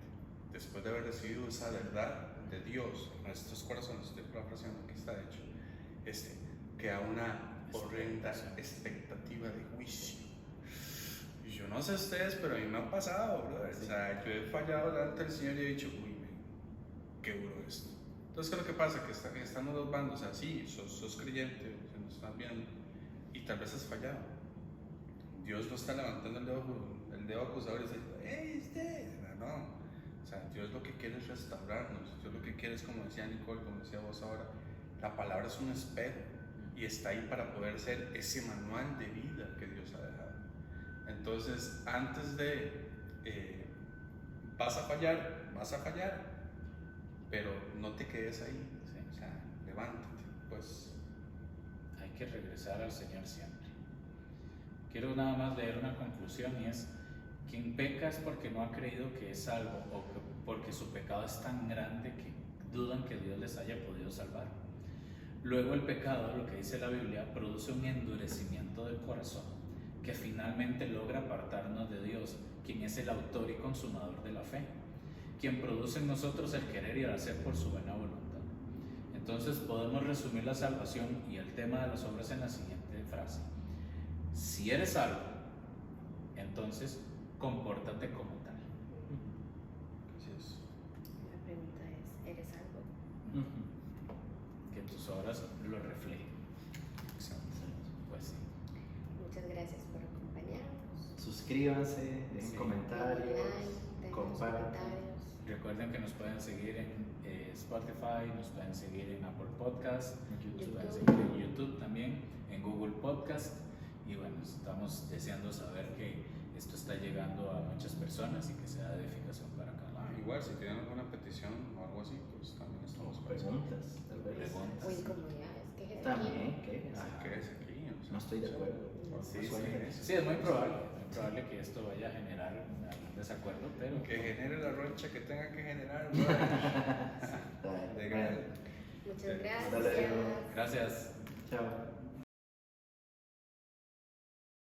después de haber recibido esa verdad de Dios en nuestros corazones, estoy parafraseando, aquí está hecho, que a una horrenda expectativa de juicio. Y yo no sé ustedes, pero a mí me ha pasado, brother. O sea, yo he fallado delante del Señor y he dicho, uy, qué duro esto. Entonces, ¿qué es lo que pasa? Que están los dos bandos, o sea, sí, sos creyente, se nos están viendo, y tal vez has fallado. Dios no está levantando el dedo acusador y diciendo, ¡hey, usted! No. O sea, Dios lo que quiere es restaurarnos. Dios lo que quiere es, como decía Nicole, como decía vos ahora, la palabra es un espejo y está ahí para poder ser ese manual de vida que Dios ha dejado. Entonces, antes de vas a fallar, pero no te quedes ahí. Sí. O sea, levántate, pues. Hay que regresar al Señor siempre. Quiero nada más leer una conclusión y es: quien peca es porque no ha creído que es salvo o porque su pecado es tan grande que dudan que Dios les haya podido salvar. Luego el pecado, lo que dice la Biblia, produce un endurecimiento del corazón que finalmente logra apartarnos de Dios, quien es el autor y consumador de la fe, quien produce en nosotros el querer y el hacer por su buena voluntad. Entonces podemos resumir la salvación y el tema de las obras en la siguiente frase: si eres salvo, entonces compórtate como tal. Así es. La pregunta es, ¿eres algo? Que tus obras lo reflejen. Exacto. Pues sí. Muchas gracias por acompañarnos. Suscríbanse, dejen Sí. comentarios, Like, compartan. comentarios. Recuerden que nos pueden seguir en Spotify, nos pueden seguir en Apple Podcast, nos pueden seguir en YouTube también, en Google Podcast. Y bueno, estamos deseando saber que esto está llegando a muchas personas y que sea de edificación para cada uno. Igual, si tienen alguna petición o algo así, pues también estamos para eso. Preguntas, tal vez. Preguntas. O incomodidades, que es También, ¿qué? ¿Qué es aquí? O sea, No estoy de acuerdo. Sí, No suena sí. eso. Sí, es muy probable que esto vaya a generar algún desacuerdo, pero Que genere la roncha que tenga que generar, brother. Dale, De bueno, gran- Muchas Hasta luego. gracias. gracias. chao.